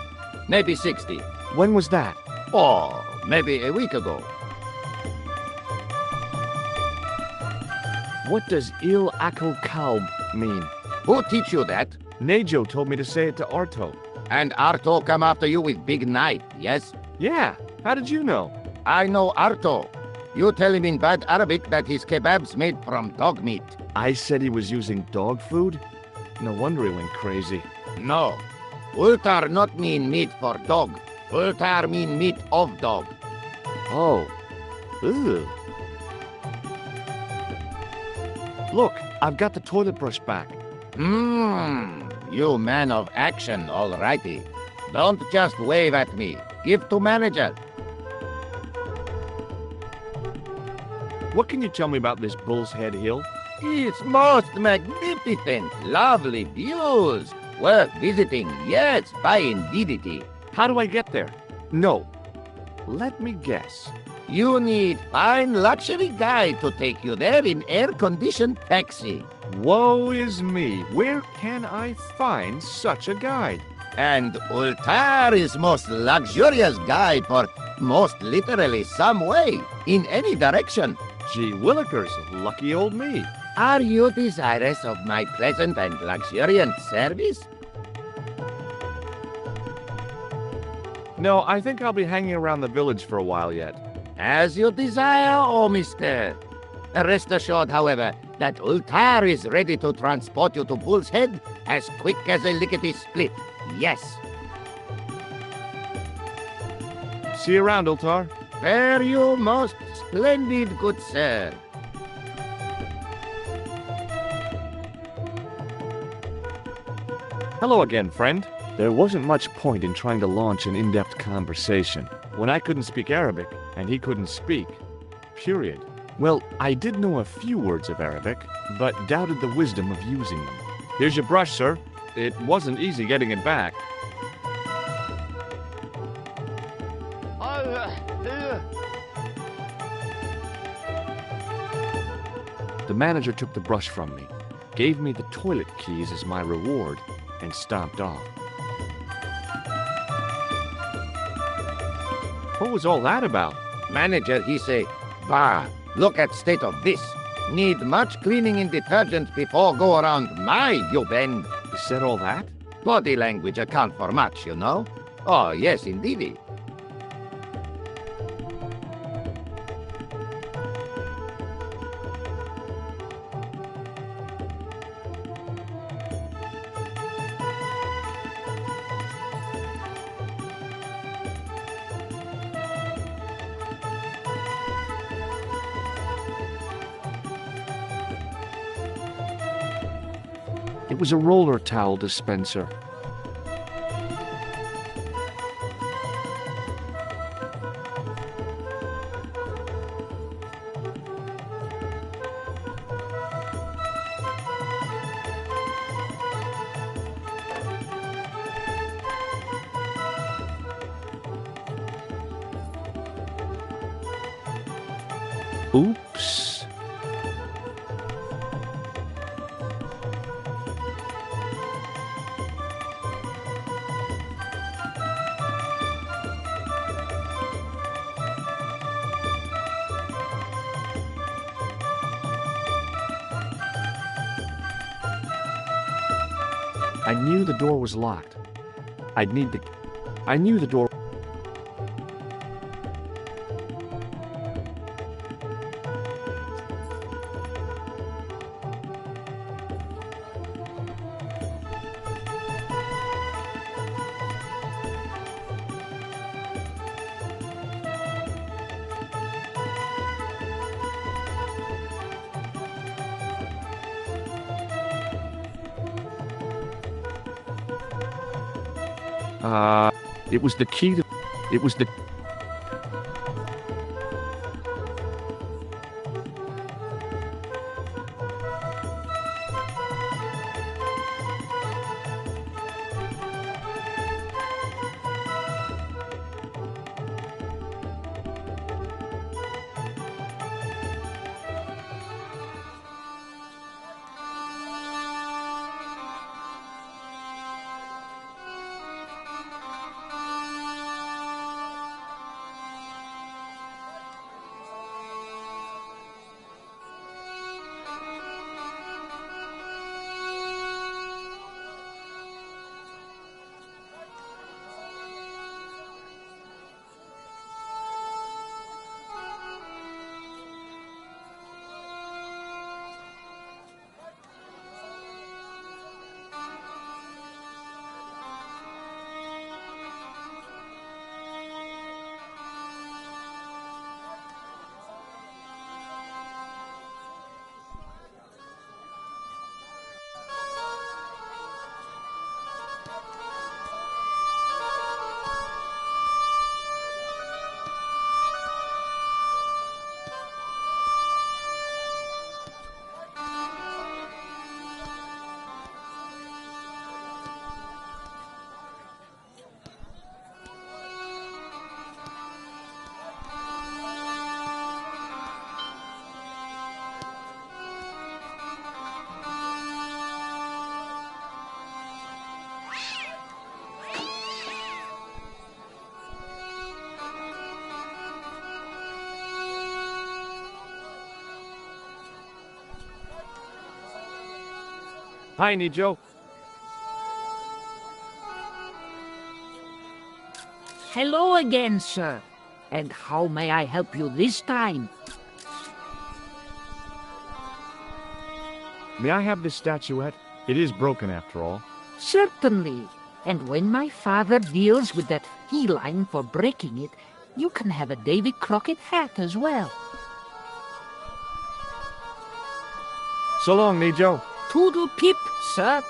Maybe 60. When was that? Oh, maybe a week ago. What does Il Akal Kalb mean? Who teach you that? Nejo told me to say it to Arto. And Arto come after you with big knife, yes? Yeah, how did you know? I know Arto. You tell him in bad Arabic that his kebab's made from dog meat. I said he was using dog food? No wonder he went crazy. No. Ultar not mean meat for dog. Ultar mean meat of dog. Oh. Ugh. Look, I've got the toilet brush back. You man of action, alrighty. Don't just wave at me. Give to manager. What can you tell me about this Bull's Head Hill? It's most magnificent. Lovely views. Worth visiting, yes, by indeedity. How do I get there? No. Let me guess. You need fine luxury guide to take you there in air-conditioned taxi. Woe is me. Where can I find such a guide? And Ultar is most luxurious guide for most literally some way, in any direction. Gee willikers, lucky old me. Are you desirous of my pleasant and luxuriant service? No, I think I'll be hanging around the village for a while yet. As you desire, oh mister. Rest assured, however, that Ultar is ready to transport you to Bull's Head as quick as a lickety-split. Yes. See you around, Ultar. Fare you most splendid, good sir. Hello again, friend. There wasn't much point in trying to launch an in-depth conversation when I couldn't speak Arabic and he couldn't speak. Period. Well, I did know a few words of Arabic, but doubted the wisdom of using them. Here's your brush, sir. It wasn't easy getting it back. The manager took the brush from me, gave me the toilet keys as my reward, and stomped off. What was all that about? Manager, he say, bah, look at state of this. Need much cleaning and detergent before go around my you bend. He said all that? Body language account for much, you know. Oh, yes, indeedy. It was a roller towel dispenser. Oops. I knew the door was locked. I knew the door. It was the key to... It was the... Hi, Nijo. Hello again, sir. And how may I help you this time? May I have this statuette? It is broken after all. Certainly. And when my father deals with that feline for breaking it, you can have a Davy Crockett hat as well. So long, Nijo. Toodle pip, sir.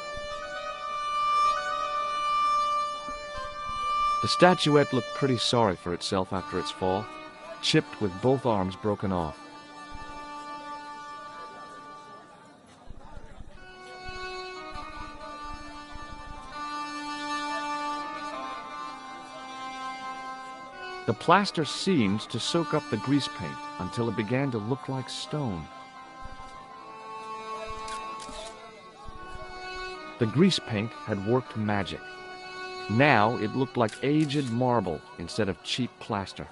The statuette looked pretty sorry for itself after its fall, chipped with both arms broken off. The plaster seemed to soak up the grease paint until it began to look like stone. The grease paint had worked magic. Now it looked like aged marble instead of cheap plaster.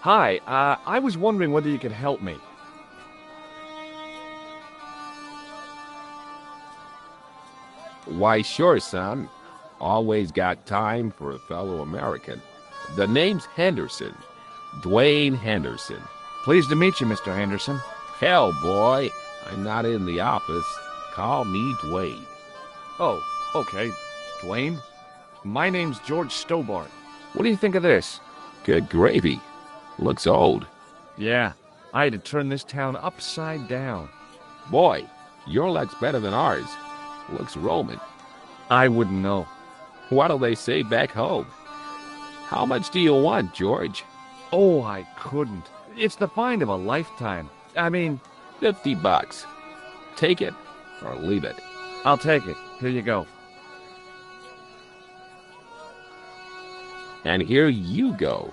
Hi, I was wondering whether you could help me. Why, sure, son. Always got time for a fellow American. The name's Henderson. Dwayne Henderson. Pleased to meet you, Mr. Henderson. Hell, boy, I'm not in the office. Call me Dwayne. Oh, okay. Dwayne? My name's George Stobart. What do you think of this? Good gravy. Looks old. Yeah, I had to turn this town upside down. Boy, your luck's better than ours. Looks Roman. I wouldn't know. What do they say back home? How much do you want, George? Oh, I couldn't. It's the find of a lifetime. I mean... $50. Take it or leave it. I'll take it. Here you go. And here you go.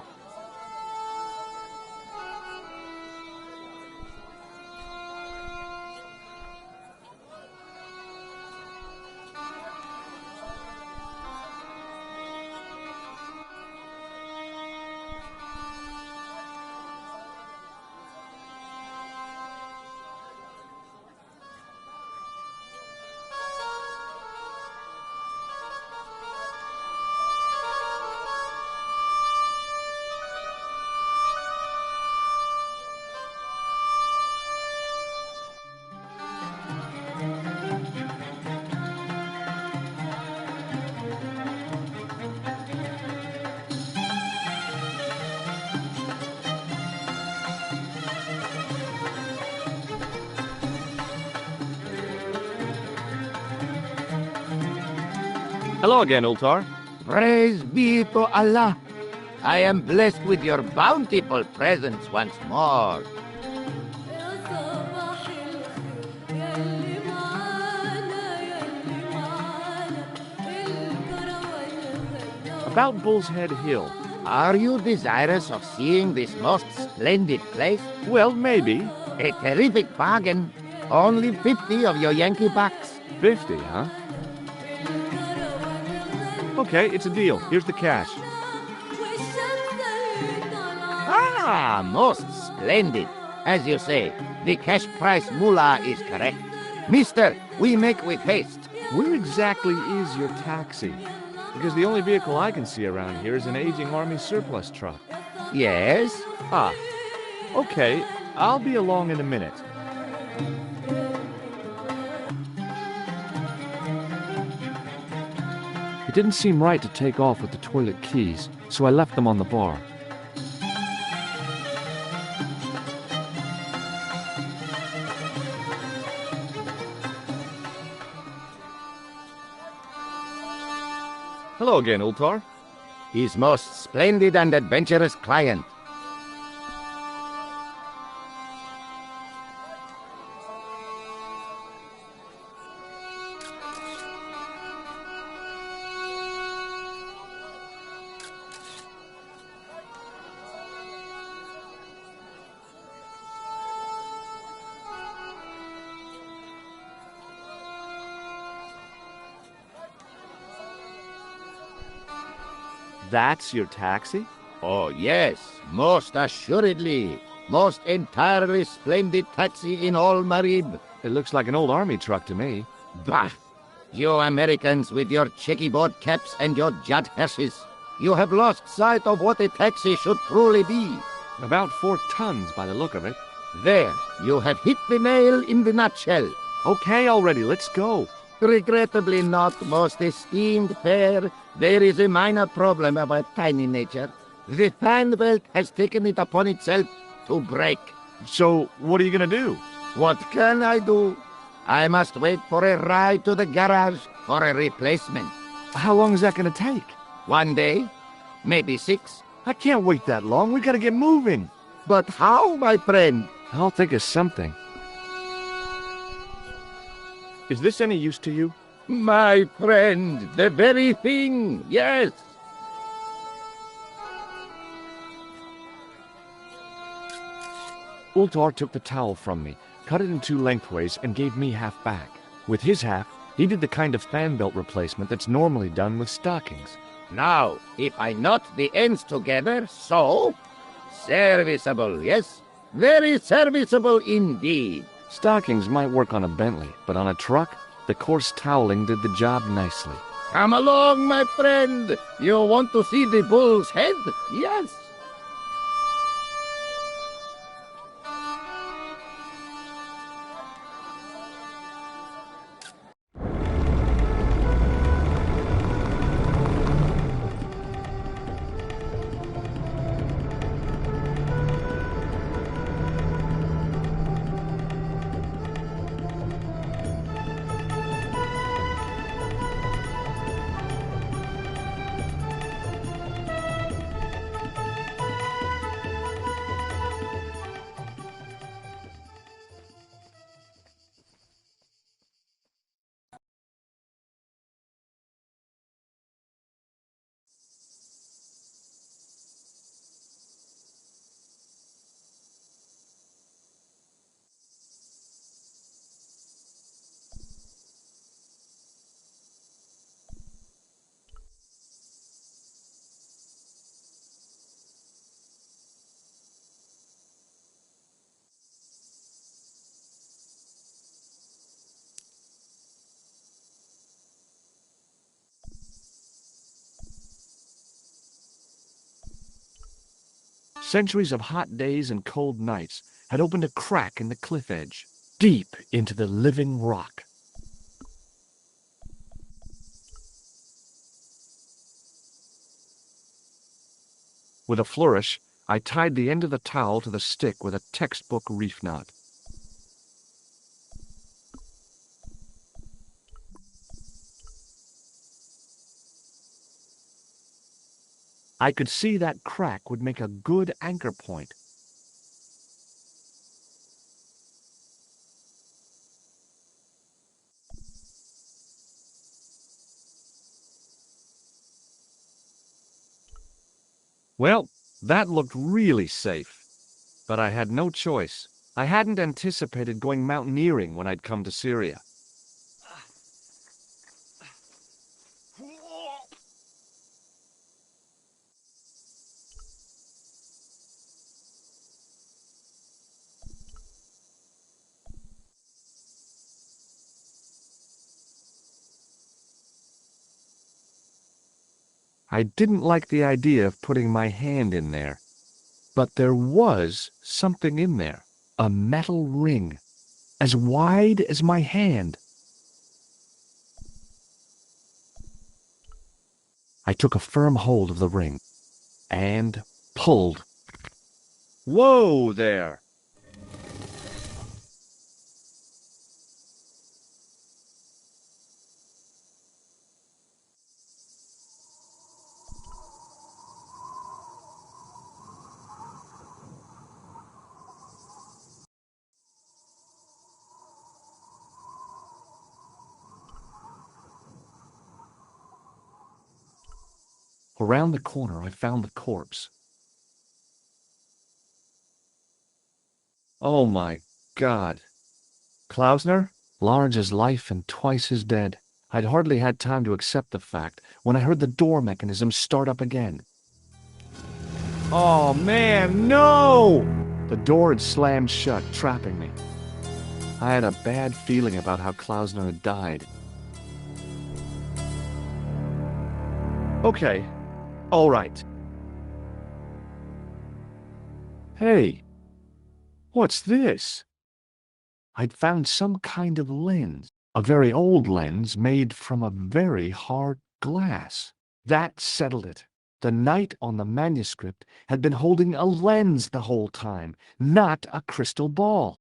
Hello again, Ultar. Praise be to Allah. I am blessed with your bountiful presence once more. About Bull's Head Hill. Are you desirous of seeing this most splendid place? Well, maybe. A terrific bargain. Only 50 of your Yankee bucks. 50, huh? Okay, it's a deal. Here's the cash. Ah, most splendid. As you say, the cash price mullah is correct. Mister, we make with haste. Where exactly is your taxi? Because the only vehicle I can see around here is an aging Army surplus truck. Yes? Ah, okay. I'll be along in a minute. It didn't seem right to take off with the toilet keys, so I left them on the bar. Hello again, Ultar. His most splendid and adventurous client. That's your taxi? Oh, yes, most assuredly. Most entirely splendid taxi in all Marib. It looks like an old army truck to me. Bah! You Americans with your checkerboard caps and your jet hearses. You have lost sight of what a taxi should truly be. About 4 tons by the look of it. There, you have hit the nail in the nutshell. Okay, already, let's go. Regrettably not, most esteemed pair. There is a minor problem of a tiny nature. The fan belt has taken it upon itself to break. So, what are you gonna do? What can I do? I must wait for a ride to the garage for a replacement. How long is that gonna take? 1 day, maybe 6. I can't wait that long. We gotta get moving. But how, my friend? I'll think of something. Is this any use to you? My friend, the very thing, yes. Ultar took the towel from me, cut it in two lengthways, and gave me half back. With his half, he did the kind of fan belt replacement that's normally done with stockings. Now, if I knot the ends together, so... Serviceable, yes? Very serviceable indeed. Stockings might work on a Bentley, but on a truck, the coarse toweling did the job nicely. Come along, my friend. You want to see the bull's head? Yes. Centuries of hot days and cold nights had opened a crack in the cliff edge, deep into the living rock. With a flourish, I tied the end of the towel to the stick with a textbook reef knot. I could see that crack would make a good anchor point. Well, that looked really safe. But I had no choice. I hadn't anticipated going mountaineering when I'd come to Syria. I didn't like the idea of putting my hand in there. But there was something in there. A metal ring, as wide as my hand. I took a firm hold of the ring and pulled. Whoa there! Around the corner, I found the corpse. Oh my God. Klausner? Large as life and twice as dead. I'd hardly had time to accept the fact when I heard the door mechanism start up again. Oh man, no! The door had slammed shut, trapping me. I had a bad feeling about how Klausner had died. Okay, all right. Hey, what's this? I'd found some kind of lens, a very old lens made from a very hard glass. That settled it. The knight on the manuscript had been holding a lens the whole time, not a crystal ball.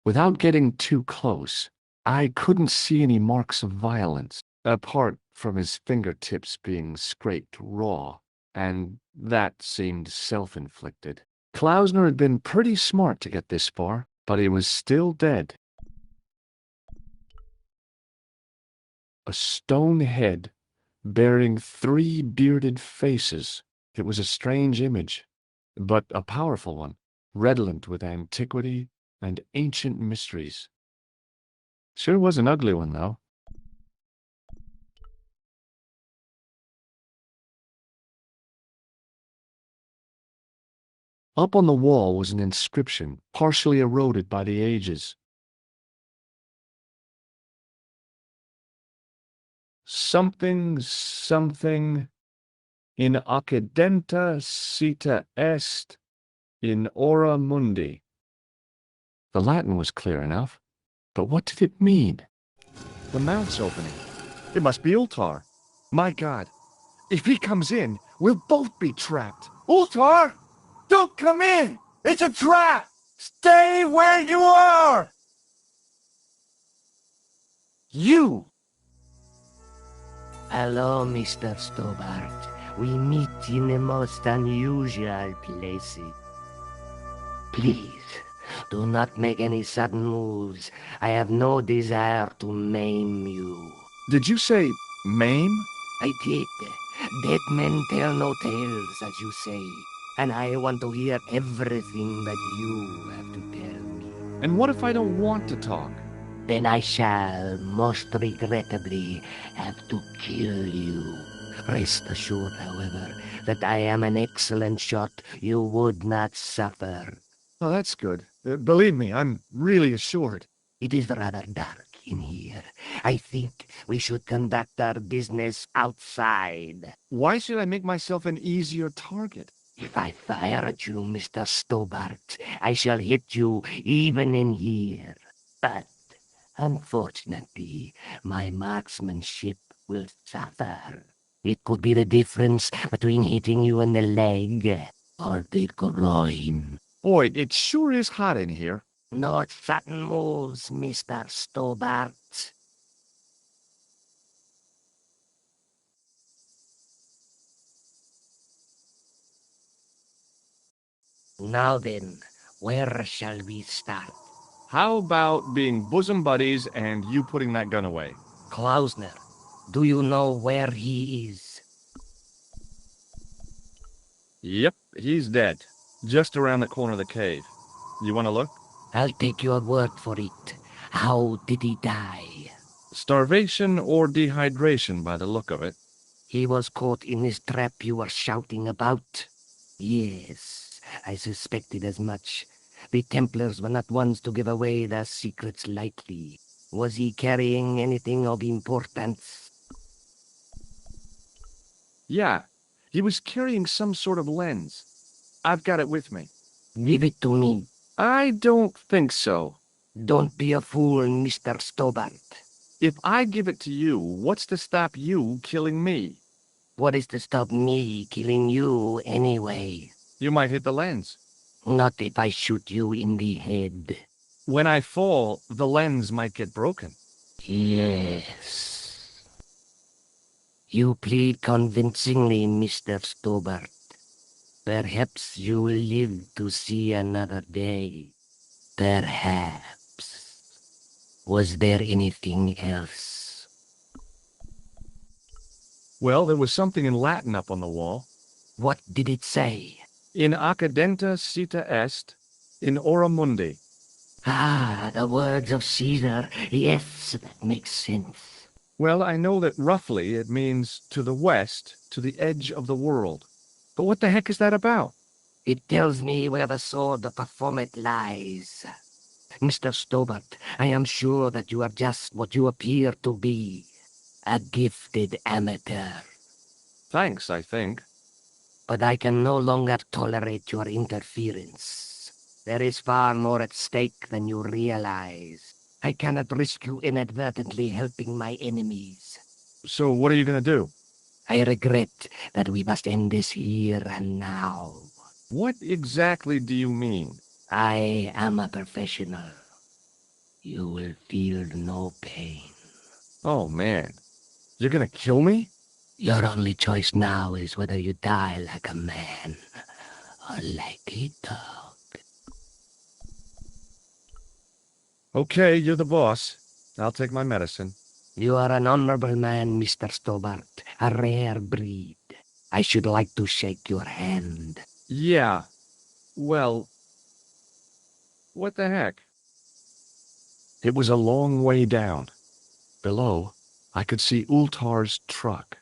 Without getting too close, I couldn't see any marks of violence, apart from his fingertips being scraped raw. and that seemed self-inflicted. Klausner had been pretty smart to get this far, but he was still dead. A stone head bearing 3 bearded faces. It was a strange image, but a powerful one, redolent with antiquity and ancient mysteries. Sure was an ugly one, though. Up on the wall was an inscription, partially eroded by the ages. Something, something, in accidenta cita est, in ora mundi. The Latin was clear enough, but what did it mean? The mouth's opening. It must be Ultar. My God, if he comes in, we'll both be trapped. Ultar! Don't come in! It's a trap! Stay where you are! You! Hello, Mr. Stobart. We meet in the most unusual places. Please, do not make any sudden moves. I have no desire to maim you. Did you say maim? I did. Dead men tell no tales, as you say. And I want to hear everything that you have to tell me. And what if I don't want to talk? Then I shall, most regrettably, have to kill you. Rest assured, however, that I am an excellent shot. You would not suffer. Oh, that's good. Believe me, I'm really assured. It is rather dark in here. I think we should conduct our business outside. Why should I make myself an easier target? If I fire at you, Mr. Stobart, I shall hit you even in here. But, unfortunately, my marksmanship will suffer. It could be the difference between hitting you in the leg or the groin. Boy, it sure is hot in here. No sudden moves, Mr. Stobart. Now then, where shall we start? How about being bosom buddies and you putting that gun away? Klausner, do you know where he is? Yep, he's dead. Just around the corner of the cave. You want to look? I'll take your word for it. How did he die? Starvation or dehydration by the look of it. He was caught in this trap you were shouting about? Yes, I suspected as much. The Templars were not ones to give away their secrets lightly. Was he carrying anything of importance? Yeah, he was carrying some sort of lens. I've got it with me. Give it to me. I don't think so. Don't be a fool, Mr. Stobart. If I give it to you, what's to stop you killing me? What is to stop me killing you anyway? You might hit the lens. Not if I shoot you in the head. When I fall, the lens might get broken. Yes. You plead convincingly, Mr. Stobart. Perhaps you will live to see another day. Perhaps. Was there anything else? Well, there was something in Latin up on the wall. What did it say? In accidenta cita est, in ora mundi. Ah, the words of Caesar. Yes, that makes sense. Well, I know that roughly it means to the west, to the edge of the world. But what the heck is that about? It tells me where the sword of Baphomet lies. Mr. Stobart, I am sure that you are just what you appear to be. A gifted amateur. Thanks, I think. But I can no longer tolerate your interference. There is far more at stake than you realize. I cannot risk you inadvertently helping my enemies. So what are you going to do? I regret that we must end this here and now. What exactly do you mean? I am a professional. You will feel no pain. Oh, man. You're going to kill me? Your only choice now is whether you die like a man or like a dog. Okay, you're the boss. I'll take my medicine. You are an honorable man, Mr. Stobart. A rare breed. I should like to shake your hand. Yeah. Well, what the heck? It was a long way down. Below, I could see Ultar's truck.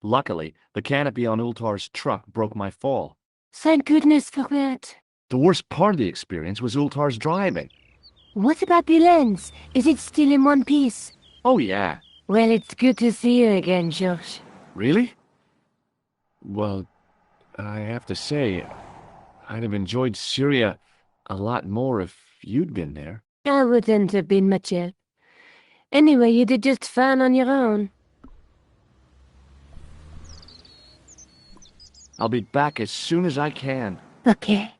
Luckily, the canopy on Ultar's truck broke my fall. Thank goodness for that. The worst part of the experience was Ultar's driving. What about the lens? Is it still in one piece? Oh, yeah. Well, it's good to see you again, George. Really? Well, I have to say, I'd have enjoyed Syria a lot more if you'd been there. I wouldn't have been much help. Anyway, you did just fine on your own. I'll be back as soon as I can. Okay.